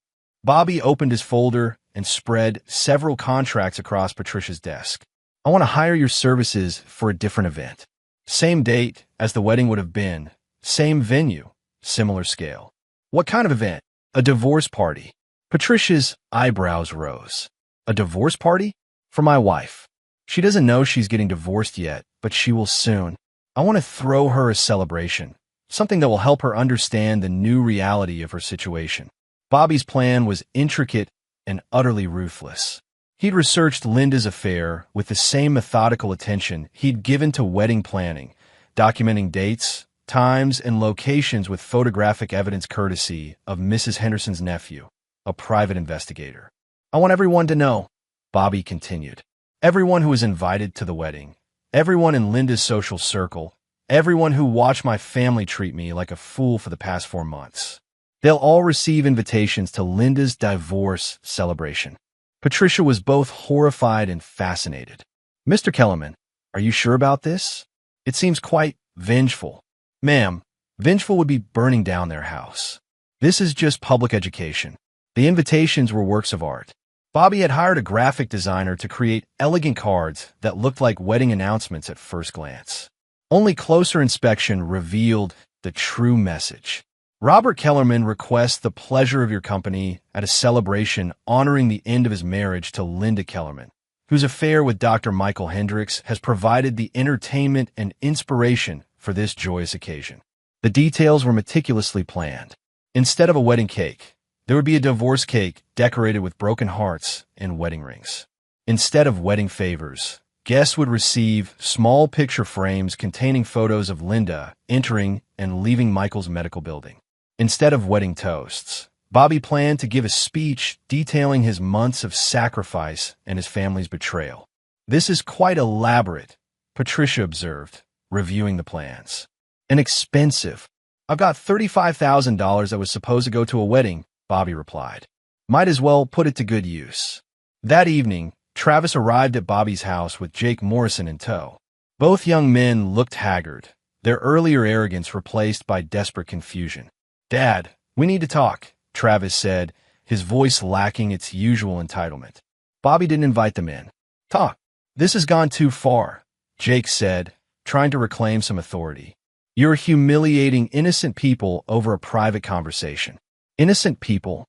Bobby opened his folder and spread several contracts across Patricia's desk. I want to hire your services for a different event. Same date as the wedding would have been. Same venue. Similar scale. What kind of event? A divorce party. Patricia's eyebrows rose. A divorce party? For my wife. She doesn't know she's getting divorced yet, but she will soon. I want to throw her a celebration, something that will help her understand the new reality of her situation. Bobby's plan was intricate and utterly ruthless. He'd researched Linda's affair with the same methodical attention he'd given to wedding planning, documenting dates, times, and locations with photographic evidence courtesy of Mrs. Henderson's nephew, a private investigator. I want everyone to know, Bobby continued. Everyone who is invited to the wedding, Everyone in Linda's social circle, everyone who watched my family treat me like a fool for the past 4 months. They'll all receive invitations to Linda's divorce celebration. Patricia was both horrified and fascinated. Mr. Kellerman, are you sure about this? It seems quite vengeful. Ma'am, vengeful would be burning down their house. This is just public education. The invitations were works of art. Bobby had hired a graphic designer to create elegant cards that looked like wedding announcements at first glance. Only closer inspection revealed the true message. Robert Kellerman requests the pleasure of your company at a celebration honoring the end of his marriage to Linda Kellerman, whose affair with Dr. Michael Hendricks has provided the entertainment and inspiration for this joyous occasion. The details were meticulously planned. Instead of a wedding cake, there would be a divorce cake decorated with broken hearts and wedding rings. Instead of wedding favors, guests would receive small picture frames containing photos of Linda entering and leaving Michael's medical building. Instead of wedding toasts, Bobby planned to give a speech detailing his months of sacrifice and his family's betrayal. This is quite elaborate, Patricia observed, reviewing the plans. And expensive. I've got $35,000 that was supposed to go to a wedding, Bobby replied. Might as well put it to good use. That evening, Travis arrived at Bobby's house with Jake Morrison in tow. Both young men looked haggard, their earlier arrogance replaced by desperate confusion. Dad, we need to talk, Travis said, his voice lacking its usual entitlement. Bobby didn't invite them in. Talk. This has gone too far, Jake said, trying to reclaim some authority. You're humiliating innocent people over a private conversation. Innocent people?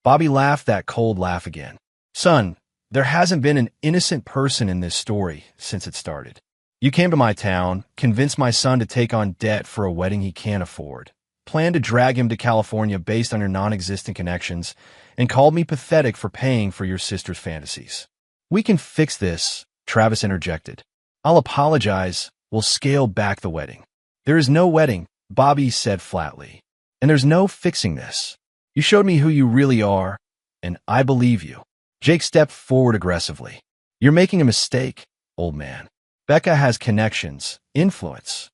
Bobby laughed that cold laugh again. Son, there hasn't been an innocent person in this story since it started. You came to my town, convinced my son to take on debt for a wedding he can't afford, planned to drag him to California based on your non-existent connections, and called me pathetic for paying for your sister's fantasies. We can fix this, Travis interjected. I'll apologize. We'll scale back the wedding. There is no wedding, Bobby said flatly. And there's no fixing this. You showed me who you really are, and I believe you. Jake stepped forward aggressively. You're making a mistake, old man. Becca has connections, influence.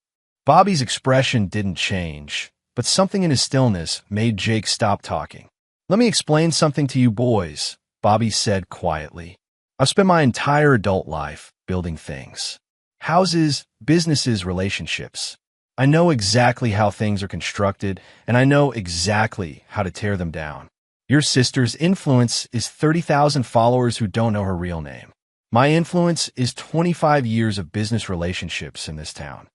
Bobby's expression didn't change, but something in his stillness made Jake stop talking. Let me explain something to you boys, Bobby said quietly. I've spent my entire adult life building things. Houses, businesses, relationships. I know exactly how things are constructed, and I know exactly how to tear them down. Your sister's influence is 30,000 followers who don't know her real name. My influence is 25 years of business relationships in this town.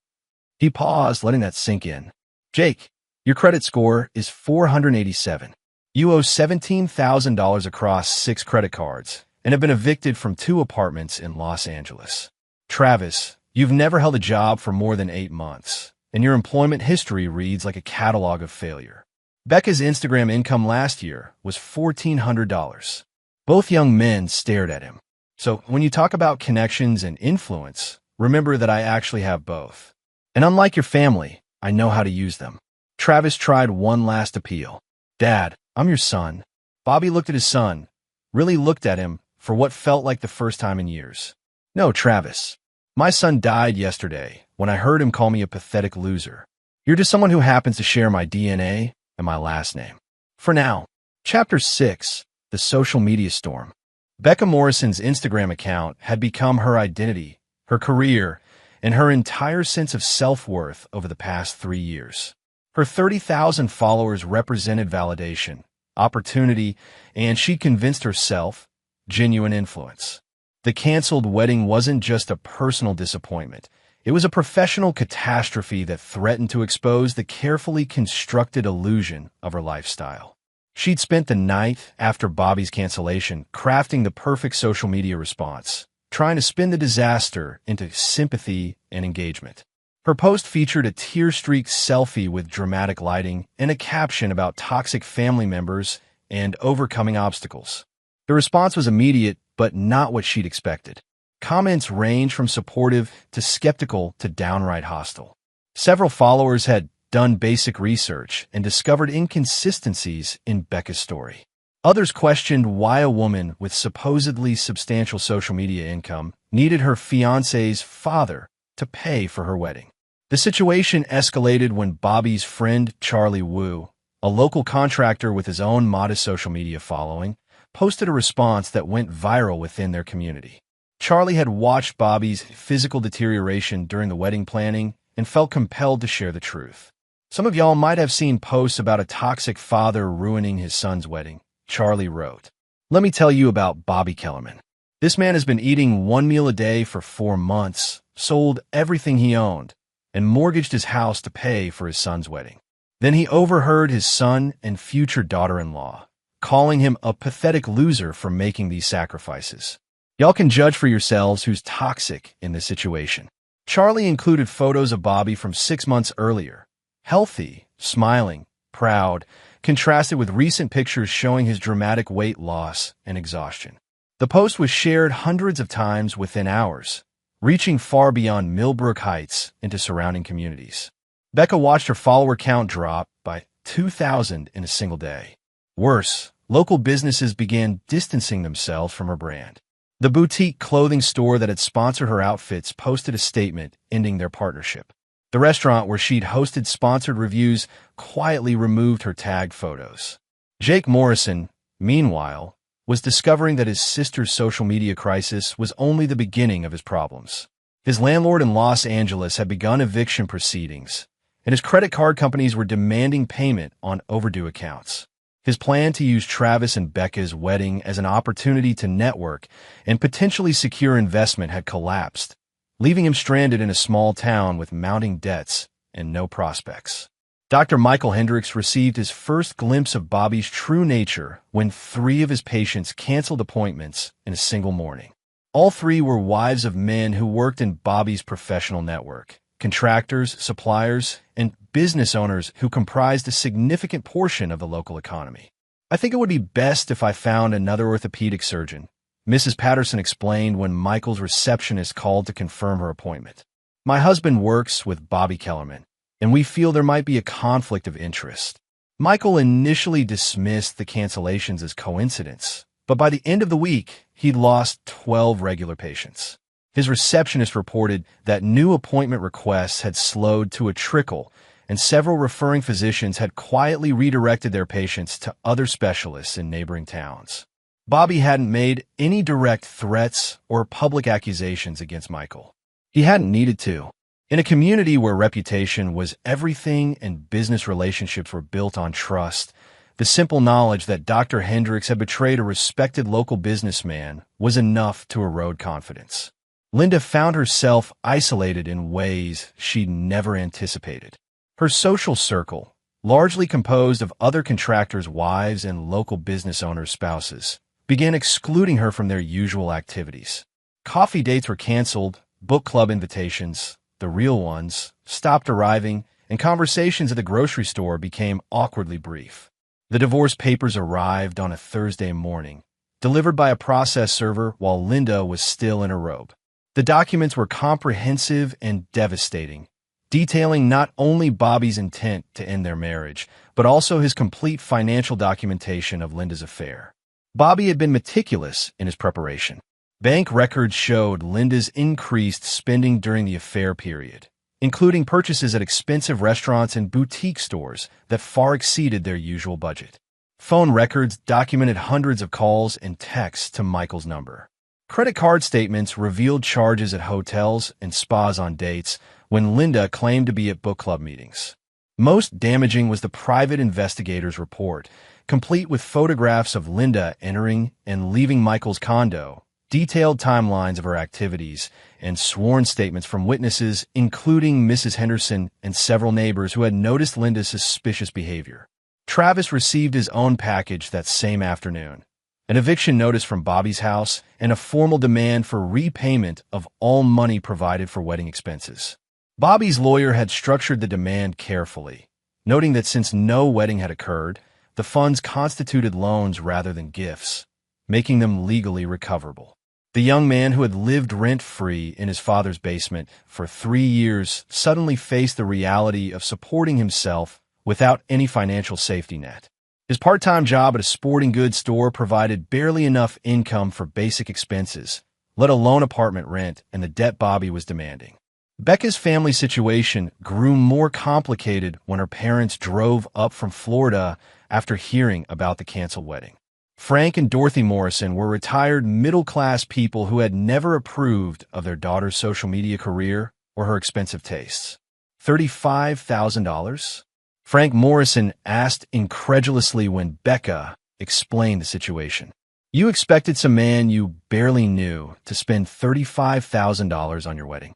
He paused, letting that sink in. Jake, your credit score is 487. You owe $17,000 across 6 credit cards and have been evicted from 2 apartments in Los Angeles. Travis, you've never held a job for more than 8 months, and your employment history reads like a catalog of failure. Becca's Instagram income last year was $1,400. Both young men stared at him. So when you talk about connections and influence, remember that I actually have both. And unlike your family, I know how to use them. Travis tried one last appeal. Dad, I'm your son. Bobby looked at his son, really looked at him for what felt like the first time in years. No, Travis. My son died yesterday when I heard him call me a pathetic loser. You're just someone who happens to share my DNA and my last name. For now. Chapter 6, The Social Media Storm. Becca Morrison's Instagram account had become her identity, her career, and her entire sense of self-worth over the past 3 years. Her 30,000 followers represented validation, opportunity, and she convinced herself, genuine influence. The canceled wedding wasn't just a personal disappointment. It was a professional catastrophe that threatened to expose the carefully constructed illusion of her lifestyle. She'd spent the night after Bobby's cancellation crafting the perfect social media response, trying to spin the disaster into sympathy and engagement. Her post featured a tear-streaked selfie with dramatic lighting and a caption about toxic family members and overcoming obstacles. The response was immediate, but not what she'd expected. Comments ranged from supportive to skeptical to downright hostile. Several followers had done basic research and discovered inconsistencies in Becca's story. Others questioned why a woman with supposedly substantial social media income needed her fiancé's father to pay for her wedding. The situation escalated when Bobby's friend Charlie Wu, a local contractor with his own modest social media following, posted a response that went viral within their community. Charlie had watched Bobby's physical deterioration during the wedding planning and felt compelled to share the truth. Some of y'all might have seen posts about a toxic father ruining his son's wedding, Charlie wrote. Let me tell you about Bobby Kellerman. This man has been eating one meal a day for 4 months, sold everything he owned, and mortgaged his house to pay for his son's wedding. Then he overheard his son and future daughter-in-law calling him a pathetic loser for making these sacrifices. Y'all can judge for yourselves who's toxic in this situation. Charlie included photos of Bobby from 6 months earlier, healthy, smiling, proud, contrasted with recent pictures showing his dramatic weight loss and exhaustion. The post was shared hundreds of times within hours, reaching far beyond Millbrook Heights into surrounding communities. Becca watched her follower count drop by 2,000 in a single day. Worse, local businesses began distancing themselves from her brand. The boutique clothing store that had sponsored her outfits posted a statement ending their partnership. The restaurant where she'd hosted sponsored reviews quietly removed her tagged photos. Jake Morrison, meanwhile, was discovering that his sister's social media crisis was only the beginning of his problems. His landlord in Los Angeles had begun eviction proceedings, and his credit card companies were demanding payment on overdue accounts. His plan to use Travis and Becca's wedding as an opportunity to network and potentially secure investment had collapsed, leaving him stranded in a small town with mounting debts and no prospects. Dr. Michael Hendricks received his first glimpse of Bobby's true nature when 3 of his patients canceled appointments in a single morning. All 3 were wives of men who worked in Bobby's professional network, contractors, suppliers, and business owners who comprised a significant portion of the local economy. I think it would be best if I found another orthopedic surgeon, Mrs. Patterson explained when Michael's receptionist called to confirm her appointment. My husband works with Bobby Kellerman, and we feel there might be a conflict of interest. Michael initially dismissed the cancellations as coincidence, but by the end of the week, he'd lost 12 regular patients. His receptionist reported that new appointment requests had slowed to a trickle, and several referring physicians had quietly redirected their patients to other specialists in neighboring towns. Bobby hadn't made any direct threats or public accusations against Michael. He hadn't needed to. In a community where reputation was everything and business relationships were built on trust, the simple knowledge that Dr. Hendricks had betrayed a respected local businessman was enough to erode confidence. Linda found herself isolated in ways she'd never anticipated. Her social circle, largely composed of other contractors' wives and local business owners' spouses, began excluding her from their usual activities. Coffee dates were canceled, book club invitations, the real ones, stopped arriving, and conversations at the grocery store became awkwardly brief. The divorce papers arrived on a Thursday morning, delivered by a process server while Linda was still in her robe. The documents were comprehensive and devastating, detailing not only Bobby's intent to end their marriage, but also his complete financial documentation of Linda's affair. Bobby had been meticulous in his preparation. Bank records showed Linda's increased spending during the affair period, including purchases at expensive restaurants and boutique stores that far exceeded their usual budget. Phone records documented hundreds of calls and texts to Michael's number. Credit card statements revealed charges at hotels and spas on dates when Linda claimed to be at book club meetings. Most damaging was the private investigator's report, complete with photographs of Linda entering and leaving Michael's condo, detailed timelines of her activities, and sworn statements from witnesses, including Mrs. Henderson and several neighbors who had noticed Linda's suspicious behavior. Travis received his own package that same afternoon, an eviction notice from Bobby's house and a formal demand for repayment of all money provided for wedding expenses. Bobby's lawyer had structured the demand carefully, noting that since no wedding had occurred, the funds constituted loans rather than gifts, making them legally recoverable. The young man who had lived rent-free in his father's basement for 3 years suddenly faced the reality of supporting himself without any financial safety net. His part-time job at a sporting goods store provided barely enough income for basic expenses, let alone apartment rent and the debt Bobby was demanding. Becca's family situation grew more complicated when her parents drove up from Florida after hearing about the canceled wedding. Frank and Dorothy Morrison were retired middle-class people who had never approved of their daughter's social media career or her expensive tastes. $35,000? Frank Morrison asked incredulously when Becca explained the situation. You expected some man you barely knew to spend $35,000 on your wedding.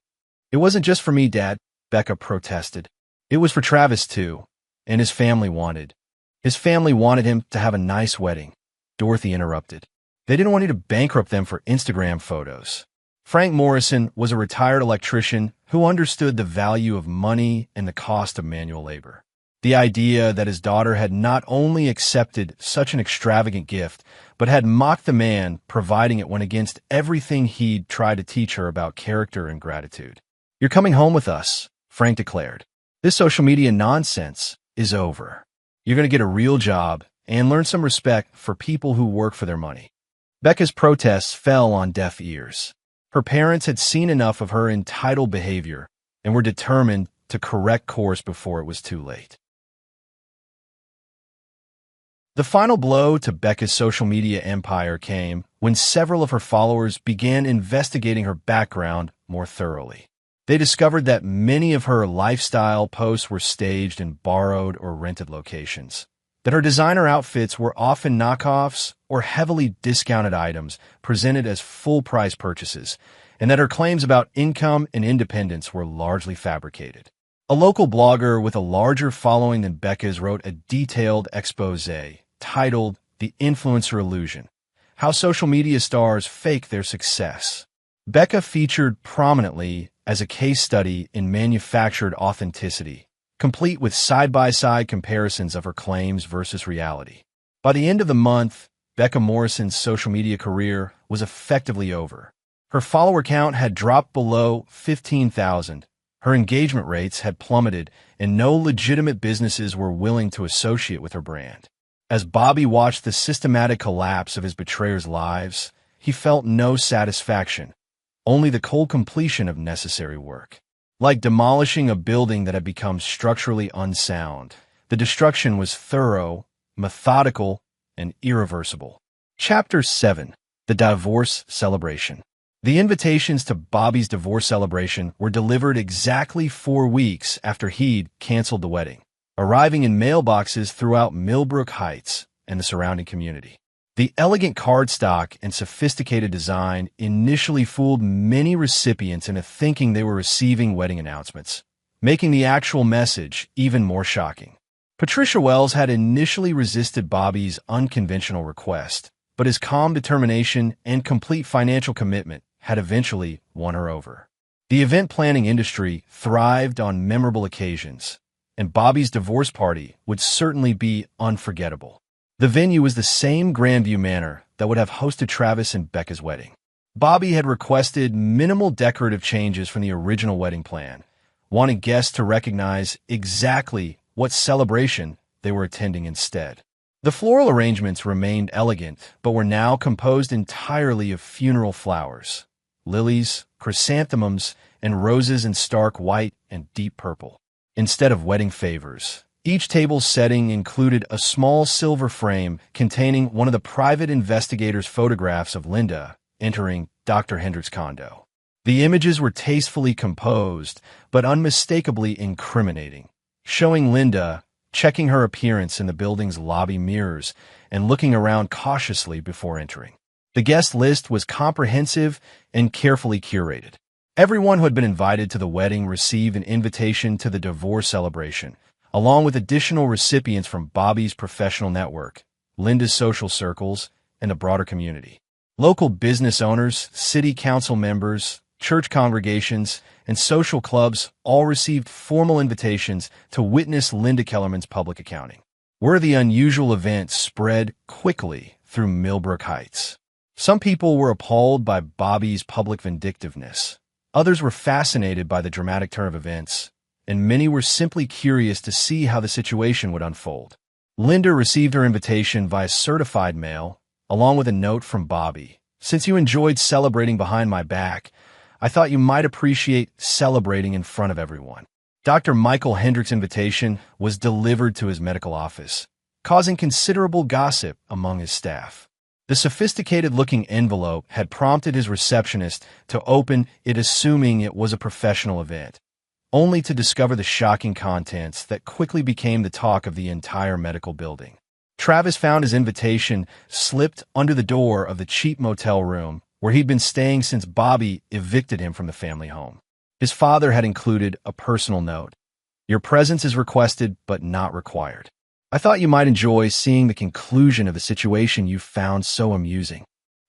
It wasn't just for me, Dad, Becca protested. It was for Travis, too, and his family wanted. His family wanted him to have a nice wedding, Dorothy interrupted. They didn't want you to bankrupt them for Instagram photos. Frank Morrison was a retired electrician who understood the value of money and the cost of manual labor. The idea that his daughter had not only accepted such an extravagant gift, but had mocked the man providing it went against everything he'd tried to teach her about character and gratitude. You're coming home with us, Frank declared. This social media nonsense is over. You're going to get a real job and learn some respect for people who work for their money. Becca's protests fell on deaf ears. Her parents had seen enough of her entitled behavior and were determined to correct course before it was too late. The final blow to Becca's social media empire came when several of her followers began investigating her background more thoroughly. They discovered that many of her lifestyle posts were staged in borrowed or rented locations, that her designer outfits were often knockoffs or heavily discounted items presented as full-price purchases, and that her claims about income and independence were largely fabricated. A local blogger with a larger following than Becca's wrote a detailed exposé titled The Influencer Illusion: How Social Media Stars Fake Their Success. Becca featured prominently as a case study in manufactured authenticity, complete with side-by-side comparisons of her claims versus reality. By the end of the month, Becca Morrison's social media career was effectively over. Her follower count had dropped below 15,000. Her engagement rates had plummeted, and no legitimate businesses were willing to associate with her brand. As Bobby watched the systematic collapse of his betrayers' lives, he felt no satisfaction, only the cold completion of necessary work. Like demolishing a building that had become structurally unsound, the destruction was thorough, methodical, and irreversible. Chapter 7. The Divorce Celebration. The invitations to Bobby's divorce celebration were delivered exactly 4 weeks after he'd canceled the wedding, arriving in mailboxes throughout Millbrook Heights and the surrounding community. The elegant cardstock and sophisticated design initially fooled many recipients into thinking they were receiving wedding announcements, making the actual message even more shocking. Patricia Wells had initially resisted Bobby's unconventional request, but his calm determination and complete financial commitment had eventually won her over. The event planning industry thrived on memorable occasions, and Bobby's divorce party would certainly be unforgettable. The venue was the same Grandview Manor that would have hosted Travis and Becca's wedding. Bobby had requested minimal decorative changes from the original wedding plan, wanting guests to recognize exactly what celebration they were attending instead. The floral arrangements remained elegant, but were now composed entirely of funeral flowers, lilies, chrysanthemums, and roses in stark white and deep purple, instead of wedding favors. Each table's setting included a small silver frame containing one of the private investigator's photographs of Linda entering Dr. Hendricks' condo. The images were tastefully composed, but unmistakably incriminating, showing Linda checking her appearance in the building's lobby mirrors and looking around cautiously before entering. The guest list was comprehensive and carefully curated. Everyone who had been invited to the wedding received an invitation to the divorce celebration, along with additional recipients from Bobby's professional network, Linda's social circles, and the broader community. Local business owners, city council members, church congregations, and social clubs all received formal invitations to witness Linda Kellerman's public accounting. Word of the unusual event spread quickly through Millbrook Heights. Some people were appalled by Bobby's public vindictiveness. Others were fascinated by the dramatic turn of events, and many were simply curious to see how the situation would unfold. Linda received her invitation via certified mail, along with a note from Bobby. Since you enjoyed celebrating behind my back, I thought you might appreciate celebrating in front of everyone. Dr. Michael Hendricks' invitation was delivered to his medical office, causing considerable gossip among his staff. The sophisticated-looking envelope had prompted his receptionist to open it, assuming it was a professional event, only to discover the shocking contents that quickly became the talk of the entire medical building. Travis found his invitation slipped under the door of the cheap motel room where he'd been staying since Bobby evicted him from the family home. His father had included a personal note. "Your presence is requested but not required. I thought you might enjoy seeing the conclusion of the situation you found so amusing."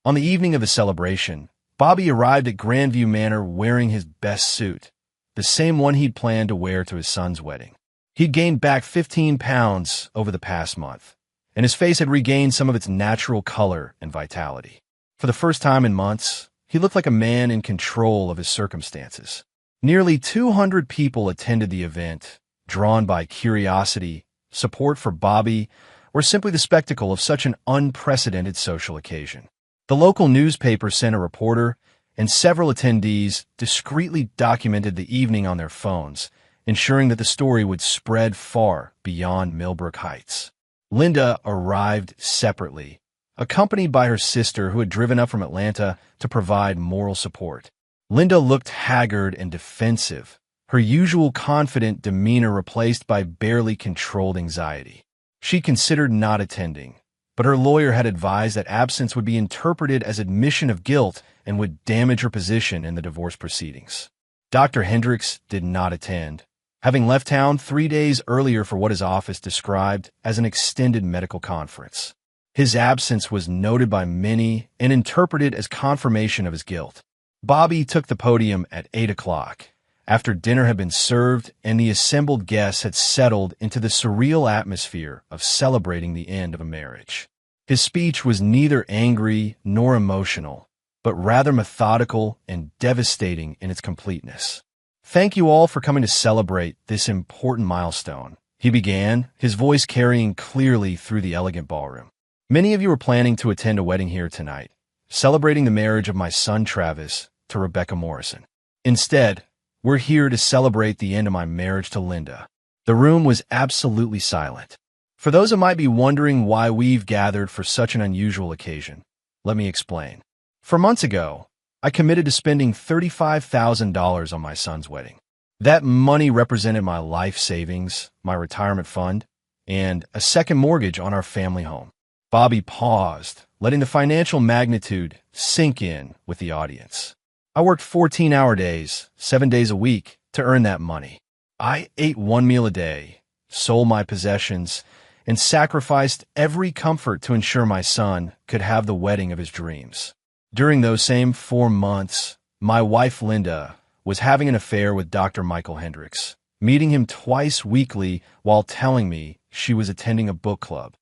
On the evening of the celebration, Bobby arrived at Grandview Manor wearing his best suit, the same one he'd planned to wear to his son's wedding. He'd gained back 15 pounds over the past month, and his face had regained some of its natural color and vitality. For the first time in months, he looked like a man in control of his circumstances. Nearly 200 people attended the event, drawn by curiosity, support for Bobby, or simply the spectacle of such an unprecedented social occasion. The local newspaper sent a reporter, and several attendees discreetly documented the evening on their phones, ensuring that the story would spread far beyond Millbrook Heights. Linda arrived separately, accompanied by her sister who had driven up from Atlanta to provide moral support. Linda looked haggard and defensive, her usual confident demeanor replaced by barely controlled anxiety. She considered not attending, but her lawyer had advised that absence would be interpreted as admission of guilt and would damage her position in the divorce proceedings. Dr. Hendricks did not attend, having left town 3 days earlier for what his office described as an extended medical conference. His absence was noted by many and interpreted as confirmation of his guilt. Bobby took the podium at 8 o'clock, after dinner had been served and the assembled guests had settled into the surreal atmosphere of celebrating the end of a marriage. His speech was neither angry nor emotional, but rather methodical and devastating in its completeness. "Thank you all for coming to celebrate this important milestone," he began, his voice carrying clearly through the elegant ballroom. "Many of you are planning to attend a wedding here tonight, celebrating the marriage of my son Travis to Rebecca Morrison. Instead, we're here to celebrate the end of my marriage to Linda." The room was absolutely silent. For those who might be wondering why we've gathered for such an unusual occasion, let me explain. For months ago, I committed to spending $35,000 on my son's wedding. That money represented my life savings, my retirement fund, and a second mortgage on our family home. Bobby paused, letting the financial magnitude sink in with the audience. I worked 14-hour days, 7 days a week, to earn that money. I ate one meal a day, sold my possessions, and sacrificed every comfort to ensure my son could have the wedding of his dreams. During those same 4 months, my wife Linda was having an affair with Dr. Michael Hendricks, meeting him twice weekly while telling me she was attending a book club.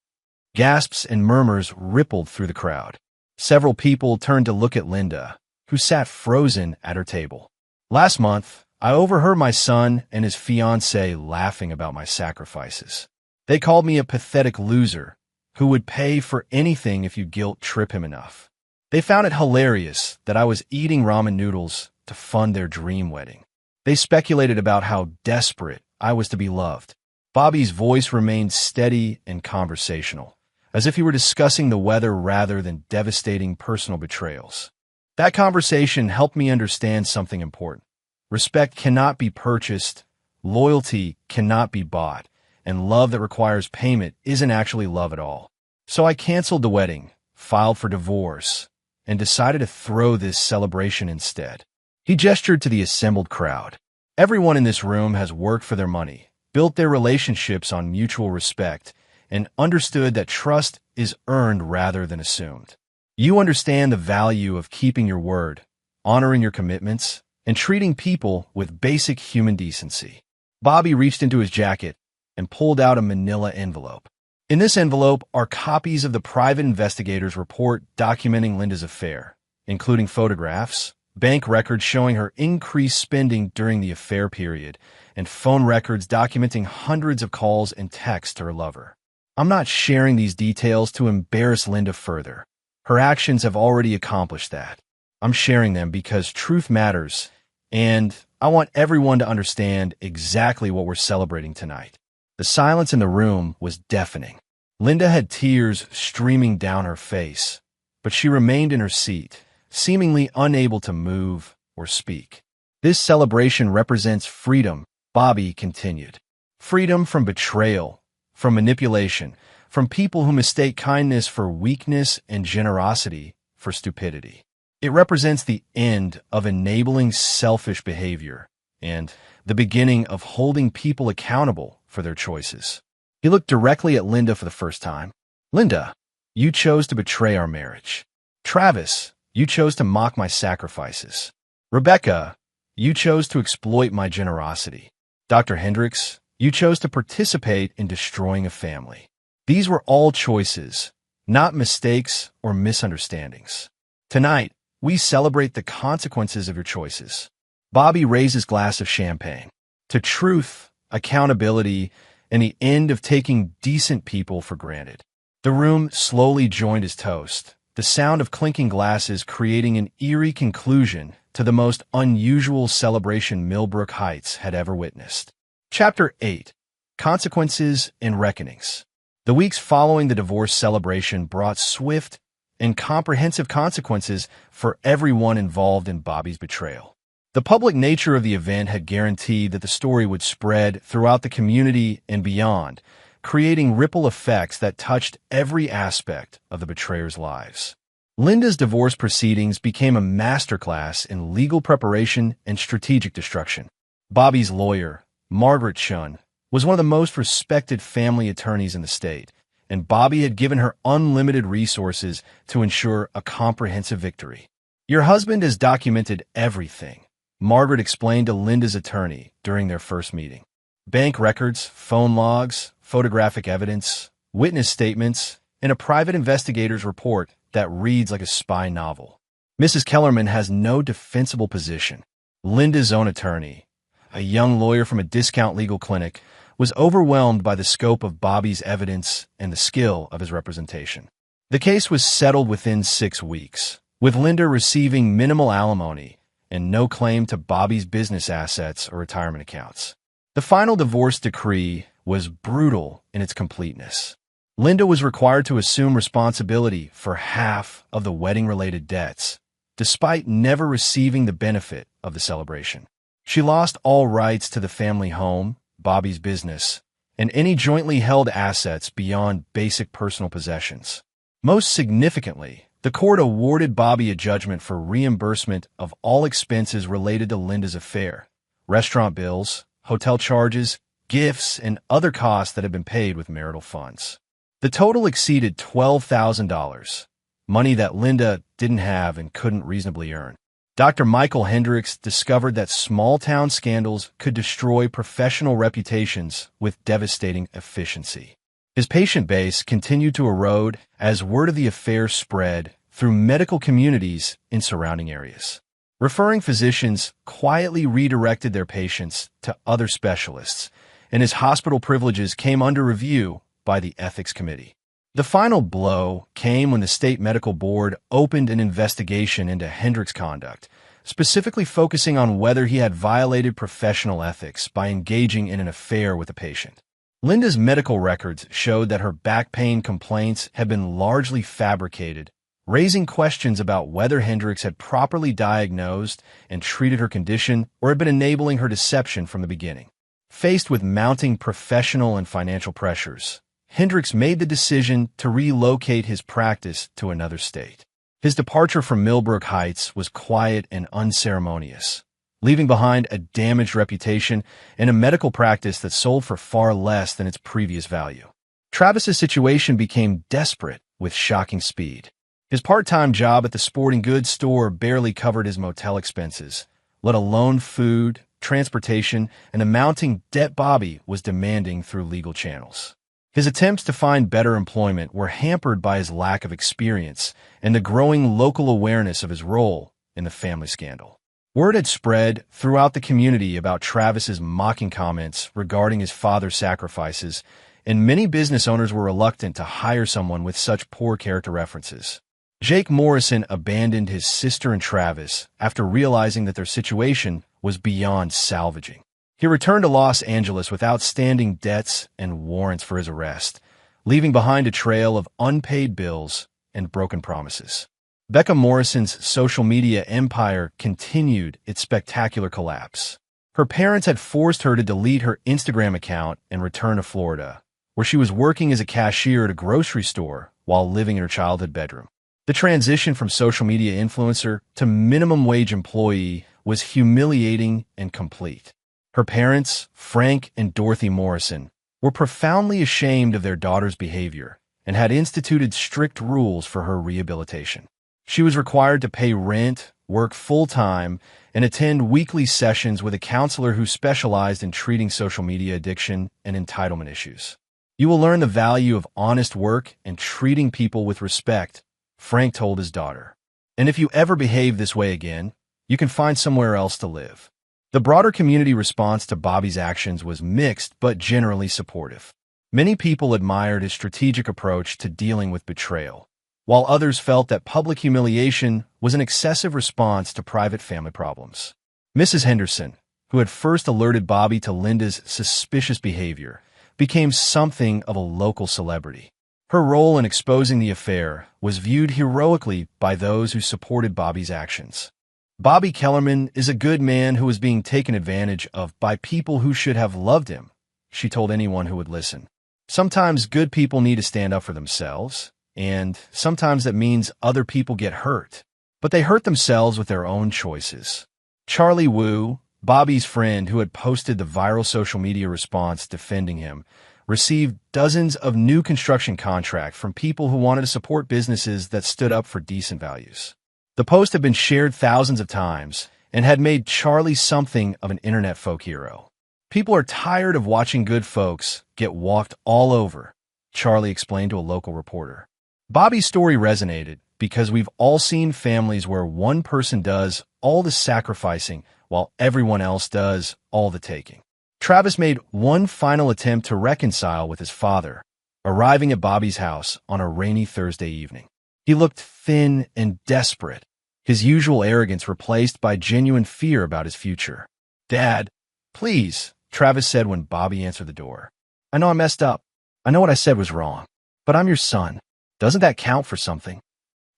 Gasps and murmurs rippled through the crowd. Several people turned to look at Linda, who sat frozen at her table. Last month, I overheard my son and his fiancée laughing about my sacrifices. They called me a pathetic loser who would pay for anything if you guilt-trip him enough. They found it hilarious that I was eating ramen noodles to fund their dream wedding. They speculated about how desperate I was to be loved. Bobby's voice remained steady and conversational, as if he were discussing the weather rather than devastating personal betrayals. That conversation helped me understand something important. Respect cannot be purchased, loyalty cannot be bought, and love that requires payment isn't actually love at all. So I canceled the wedding, filed for divorce, and decided to throw this celebration instead. He gestured to the assembled crowd. Everyone in this room has worked for their money, built their relationships on mutual respect, and understood that trust is earned rather than assumed. You understand the value of keeping your word, honoring your commitments, and treating people with basic human decency. Bobby reached into his jacket and pulled out a manila envelope. In this envelope are copies of the private investigator's report documenting Linda's affair, including photographs, bank records showing her increased spending during the affair period, and phone records documenting hundreds of calls and texts to her lover. I'm not sharing these details to embarrass Linda further. Her actions have already accomplished that. I'm sharing them because truth matters, and I want everyone to understand exactly what we're celebrating tonight. The silence in the room was deafening. Linda had tears streaming down her face, but she remained in her seat, seemingly unable to move or speak. This celebration represents freedom, Bobby continued. Freedom from betrayal, from manipulation, from people who mistake kindness for weakness and generosity for stupidity. It represents the end of enabling selfish behavior and the beginning of holding people accountable for their choices. He looked directly at Linda for the first time. Linda, you chose to betray our marriage. Travis, you chose to mock my sacrifices. Rebecca, you chose to exploit my generosity. Dr. Hendricks, you chose to participate in destroying a family. These were all choices, not mistakes or misunderstandings. Tonight, we celebrate the consequences of your choices. Bobby raised his glass of champagne to truth, accountability, and the end of taking decent people for granted. The room slowly joined his toast, the sound of clinking glasses creating an eerie conclusion to the most unusual celebration Millbrook Heights had ever witnessed. Chapter 8. Consequences and Reckonings. The weeks following the divorce celebration brought swift and comprehensive consequences for everyone involved in Bobby's betrayal. The public nature of the event had guaranteed that the story would spread throughout the community and beyond, creating ripple effects that touched every aspect of the betrayers' lives. Linda's divorce proceedings became a masterclass in legal preparation and strategic destruction. Bobby's lawyer, Margaret Shun, was one of the most respected family attorneys in the state, and Bobby had given her unlimited resources to ensure a comprehensive victory. Your husband has documented everything, Margaret explained to Linda's attorney during their first meeting. Bank records, phone logs, photographic evidence, witness statements, and a private investigator's report that reads like a spy novel. Mrs. Kellerman has no defensible position. Linda's own attorney, a young lawyer from a discount legal clinic, was overwhelmed by the scope of Bobby's evidence and the skill of his representation. The case was settled within 6 weeks, with Linda receiving minimal alimony and no claim to Bobby's business assets or retirement accounts. The final divorce decree was brutal in its completeness. Linda was required to assume responsibility for half of the wedding-related debts, despite never receiving the benefit of the celebration. She lost all rights to the family home, Bobby's business, and any jointly held assets beyond basic personal possessions. Most significantly, the court awarded Bobby a judgment for reimbursement of all expenses related to Linda's affair, restaurant bills, hotel charges, gifts, and other costs that had been paid with marital funds. The total exceeded $12,000, money that Linda didn't have and couldn't reasonably earn. Dr. Michael Hendricks discovered that small-town scandals could destroy professional reputations with devastating efficiency. His patient base continued to erode as word of the affair spread through medical communities in surrounding areas. Referring physicians quietly redirected their patients to other specialists, and his hospital privileges came under review by the Ethics Committee. The final blow came when the state medical board opened an investigation into Hendricks' conduct, specifically focusing on whether he had violated professional ethics by engaging in an affair with a patient. Linda's medical records showed that her back pain complaints had been largely fabricated, raising questions about whether Hendricks had properly diagnosed and treated her condition or had been enabling her deception from the beginning. Faced with mounting professional and financial pressures, Hendricks made the decision to relocate his practice to another state. His departure from Millbrook Heights was quiet and unceremonious, leaving behind a damaged reputation and a medical practice that sold for far less than its previous value. Travis's situation became desperate with shocking speed. His part-time job at the sporting goods store barely covered his motel expenses, let alone food, transportation, and the mounting debt Bobby was demanding through legal channels. His attempts to find better employment were hampered by his lack of experience and the growing local awareness of his role in the family scandal. Word had spread throughout the community about Travis's mocking comments regarding his father's sacrifices, and many business owners were reluctant to hire someone with such poor character references. Jake Morrison abandoned his sister and Travis after realizing that their situation was beyond salvaging. He returned to Los Angeles with outstanding debts and warrants for his arrest, leaving behind a trail of unpaid bills and broken promises. Becca Morrison's social media empire continued its spectacular collapse. Her parents had forced her to delete her Instagram account and return to Florida, where she was working as a cashier at a grocery store while living in her childhood bedroom. The transition from social media influencer to minimum wage employee was humiliating and complete. Her parents, Frank and Dorothy Morrison, were profoundly ashamed of their daughter's behavior and had instituted strict rules for her rehabilitation. She was required to pay rent, work full-time, and attend weekly sessions with a counselor who specialized in treating social media addiction and entitlement issues. "You will learn the value of honest work and treating people with respect," Frank told his daughter. "And if you ever behave this way again, you can find somewhere else to live." The broader community response to Bobby's actions was mixed but generally supportive. Many people admired his strategic approach to dealing with betrayal, while others felt that public humiliation was an excessive response to private family problems. Mrs. Henderson, who had first alerted Bobby to Linda's suspicious behavior, became something of a local celebrity. Her role in exposing the affair was viewed heroically by those who supported Bobby's actions. "Bobby Kellerman is a good man who is being taken advantage of by people who should have loved him," she told anyone who would listen. "Sometimes good people need to stand up for themselves, and sometimes that means other people get hurt. But they hurt themselves with their own choices." Charlie Wu, Bobby's friend who had posted the viral social media response defending him, received dozens of new construction contracts from people who wanted to support businesses that stood up for decent values. The post had been shared thousands of times and had made Charlie something of an internet folk hero. "People are tired of watching good folks get walked all over," Charlie explained to a local reporter. Bobby's story resonated because we've all seen families where one person does all the sacrificing while everyone else does all the taking. Travis made one final attempt to reconcile with his father, arriving at Bobby's house on a rainy Thursday evening. He looked thin and desperate, his usual arrogance replaced by genuine fear about his future. "Dad, please," Travis said when Bobby answered the door. "I know I messed up. I know what I said was wrong. But I'm your son. Doesn't that count for something?"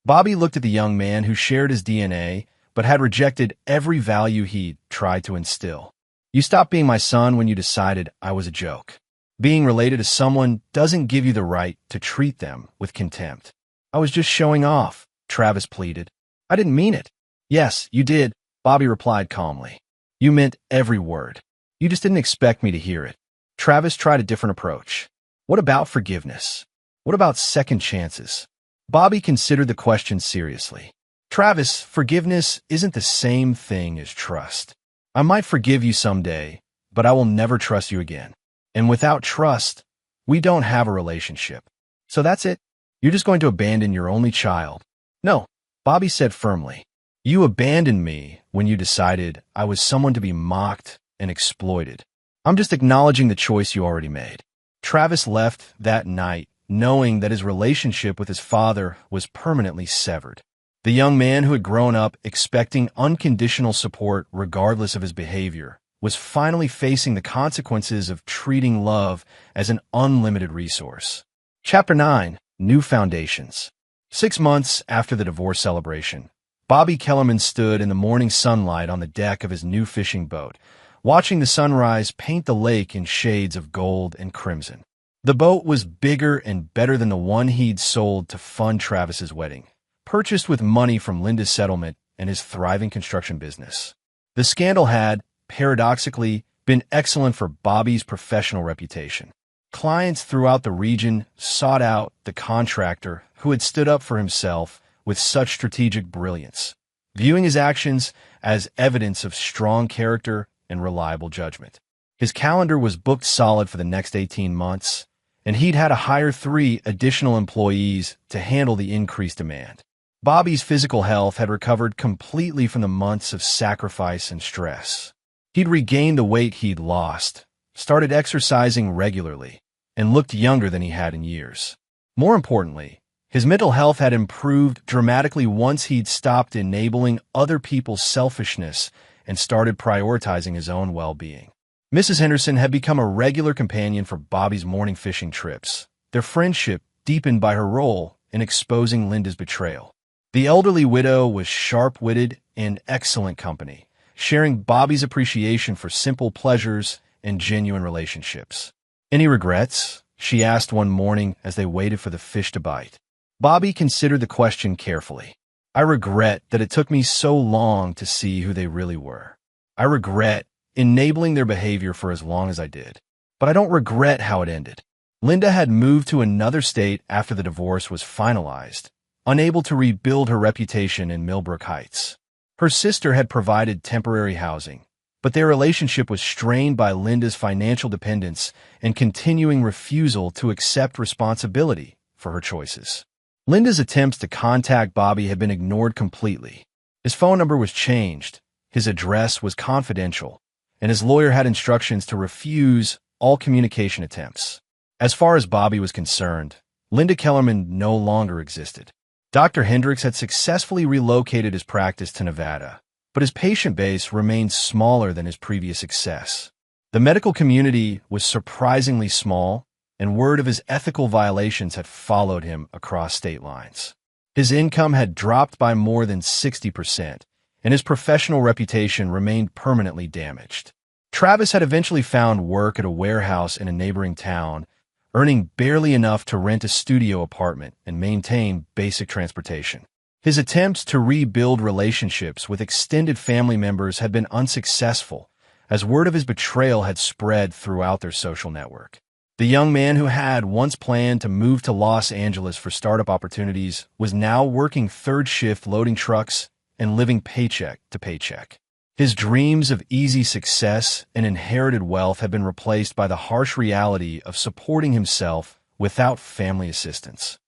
Bobby looked at the young man who shared his DNA but had rejected every value he'd tried to instill. "You stopped being my son when you decided I was a joke. Being related to someone doesn't give you the right to treat them with contempt." "I was just showing off," Travis pleaded. "I didn't mean it." "Yes, you did," Bobby replied calmly. "You meant every word. You just didn't expect me to hear it." Travis tried a different approach. "What about forgiveness? What about second chances?" Bobby considered the question seriously. "Travis, forgiveness isn't the same thing as trust. I might forgive you someday, but I will never trust you again. And without trust, we don't have a relationship. So that's it. You're just going to abandon your only child." "No," Bobby said firmly. "You abandoned me when you decided I was someone to be mocked and exploited. I'm just acknowledging the choice you already made." Travis left that night knowing that his relationship with his father was permanently severed. The young man who had grown up expecting unconditional support regardless of his behavior was finally facing the consequences of treating love as an unlimited resource. Chapter 9. New Foundations. 6 months after the divorce celebration, Bobby Kellerman stood in the morning sunlight on the deck of his new fishing boat, watching the sunrise paint the lake in shades of gold and crimson. The boat was bigger and better than the one he'd sold to fund Travis's wedding, purchased with money from Linda's settlement and his thriving construction business. The scandal had, paradoxically, been excellent for Bobby's professional reputation. Clients throughout the region sought out the contractor who had stood up for himself with such strategic brilliance, viewing his actions as evidence of strong character and reliable judgment. His calendar was booked solid for the next 18 months, and he'd had to hire 3 additional employees to handle the increased demand. Bobby's physical health had recovered completely from the months of sacrifice and stress. He'd regained the weight he'd lost, started exercising regularly, and looked younger than he had in years. More importantly, His mental health had improved dramatically once he'd stopped enabling other people's selfishness and started prioritizing his own well-being. Mrs. Henderson had become a regular companion for Bobby's morning fishing trips, their friendship deepened by her role in exposing Linda's betrayal. The elderly widow was sharp-witted and excellent company, sharing Bobby's appreciation for simple pleasures and genuine relationships. "Any regrets?" she asked one morning as they waited for the fish to bite. Bobby considered the question carefully. "I regret that it took me so long to see who they really were. I regret enabling their behavior for as long as I did. But I don't regret how it ended." Linda had moved to another state after the divorce was finalized, unable to rebuild her reputation in Millbrook Heights. Her sister had provided temporary housing, but their relationship was strained by Linda's financial dependence and continuing refusal to accept responsibility for her choices. Linda's attempts to contact Bobby had been ignored completely. His phone number was changed, his address was confidential, and his lawyer had instructions to refuse all communication attempts. As far as Bobby was concerned, Linda Kellerman no longer existed. Dr. Hendricks had successfully relocated his practice to Nevada, but his patient base remained smaller than his previous success. The medical community was surprisingly small, and word of his ethical violations had followed him across state lines. His income had dropped by more than 60%, and his professional reputation remained permanently damaged. Travis had eventually found work at a warehouse in a neighboring town, earning barely enough to rent a studio apartment and maintain basic transportation. His attempts to rebuild relationships with extended family members had been unsuccessful, as word of his betrayal had spread throughout their social network. The young man who had once planned to move to Los Angeles for startup opportunities was now working third shift loading trucks and living paycheck to paycheck. His dreams of easy success and inherited wealth had been replaced by the harsh reality of supporting himself without family assistance.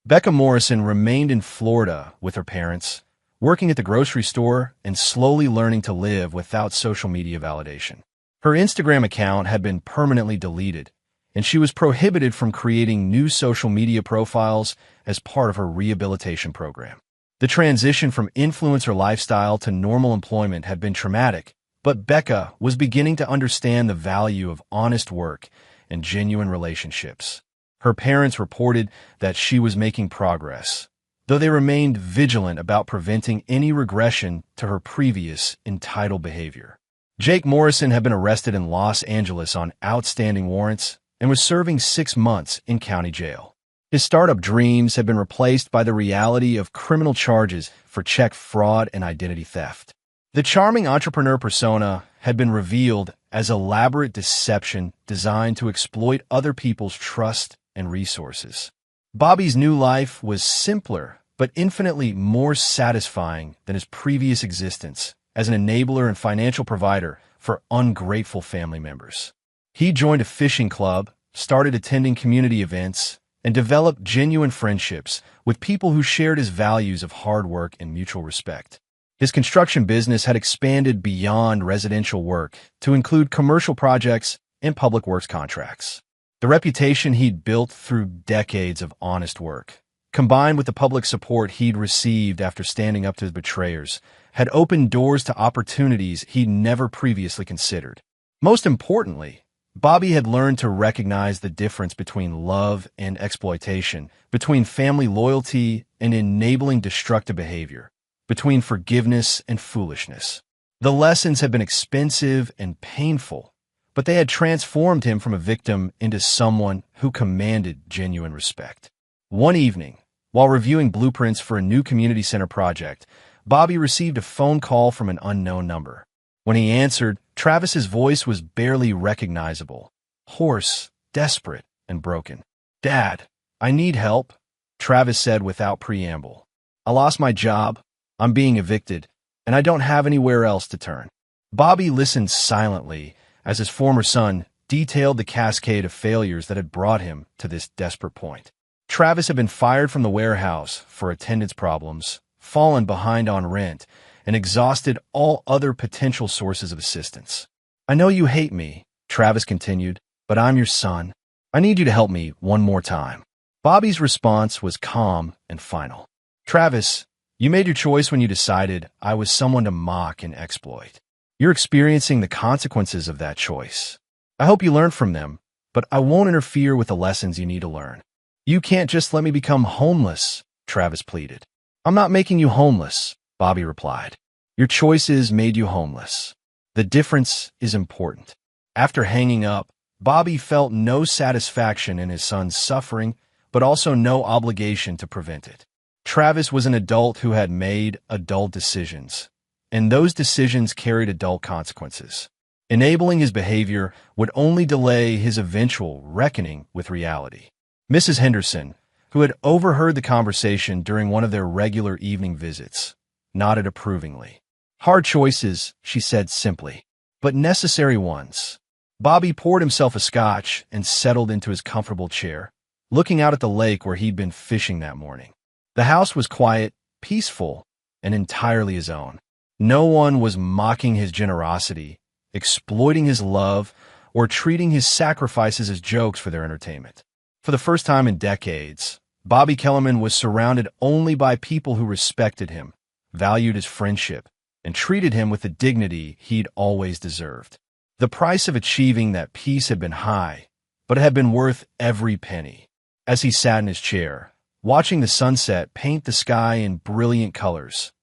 Becca Morrison remained in Florida with her parents, working at the grocery store and slowly learning to live without social media validation. Her Instagram account had been permanently deleted, and she was prohibited from creating new social media profiles as part of her rehabilitation program. The transition from influencer lifestyle to normal employment had been traumatic, but Becca was beginning to understand the value of honest work and genuine relationships. Her parents reported that she was making progress, though they remained vigilant about preventing any regression to her previous entitled behavior. Jake Morrison had been arrested in Los Angeles on outstanding warrants and was serving 6 months in county jail. His startup dreams had been replaced by the reality of criminal charges for check fraud and identity theft. The charming entrepreneur persona had been revealed as elaborate deception designed to exploit other people's trust and resources. Bobby's new life was simpler, but infinitely more satisfying than his previous existence as an enabler and financial provider for ungrateful family members. He joined a fishing club, started attending community events, and developed genuine friendships with people who shared his values of hard work and mutual respect. His construction business had expanded beyond residential work to include commercial projects and public works contracts. The reputation he'd built through decades of honest work, combined with the public support he'd received after standing up to his betrayers, had opened doors to opportunities he'd never previously considered. Most importantly, Bobby had learned to recognize the difference between love and exploitation, between family loyalty and enabling destructive behavior, between forgiveness and foolishness. The lessons had been expensive and painful, but they had transformed him from a victim into someone who commanded genuine respect. One evening, while reviewing blueprints for a new community center project, Bobby received a phone call from an unknown number. When he answered, Travis's voice was barely recognizable, hoarse, desperate, and broken. "Dad, I need help," Travis said without preamble. "I lost my job, I'm being evicted, and I don't have anywhere else to turn." Bobby listened silently as his former son detailed the cascade of failures that had brought him to this desperate point. Travis had been fired from the warehouse for attendance problems, fallen behind on rent, and exhausted all other potential sources of assistance. "I know you hate me," Travis continued, "but I'm your son. I need you to help me one more time." Bobby's response was calm and final. Travis, you made your choice when you decided I was someone to mock and exploit. You're experiencing the consequences of that choice. I hope you learn from them, but I won't interfere with the lessons you need to learn. You can't just let me become homeless, Travis pleaded. I'm not making you homeless, Bobby replied. Your choices made you homeless. The difference is important. After hanging up, Bobby felt no satisfaction in his son's suffering, but also no obligation to prevent it. Travis was an adult who had made adult decisions, and those decisions carried adult consequences. Enabling his behavior would only delay his eventual reckoning with reality. Mrs. Henderson, who had overheard the conversation during one of their regular evening visits, nodded approvingly. Hard choices, she said simply, but necessary ones. Bobby poured himself a scotch and settled into his comfortable chair, looking out at the lake where he'd been fishing that morning. The house was quiet, peaceful, and entirely his own. No one was mocking his generosity, exploiting his love, or treating his sacrifices as jokes for their entertainment. For the first time in decades, Bobby Kellerman was surrounded only by people who respected him, valued his friendship, and treated him with the dignity he'd always deserved. The price of achieving that peace had been high, but it had been worth every penny. As he sat in his chair, watching the sunset paint the sky in brilliant colors,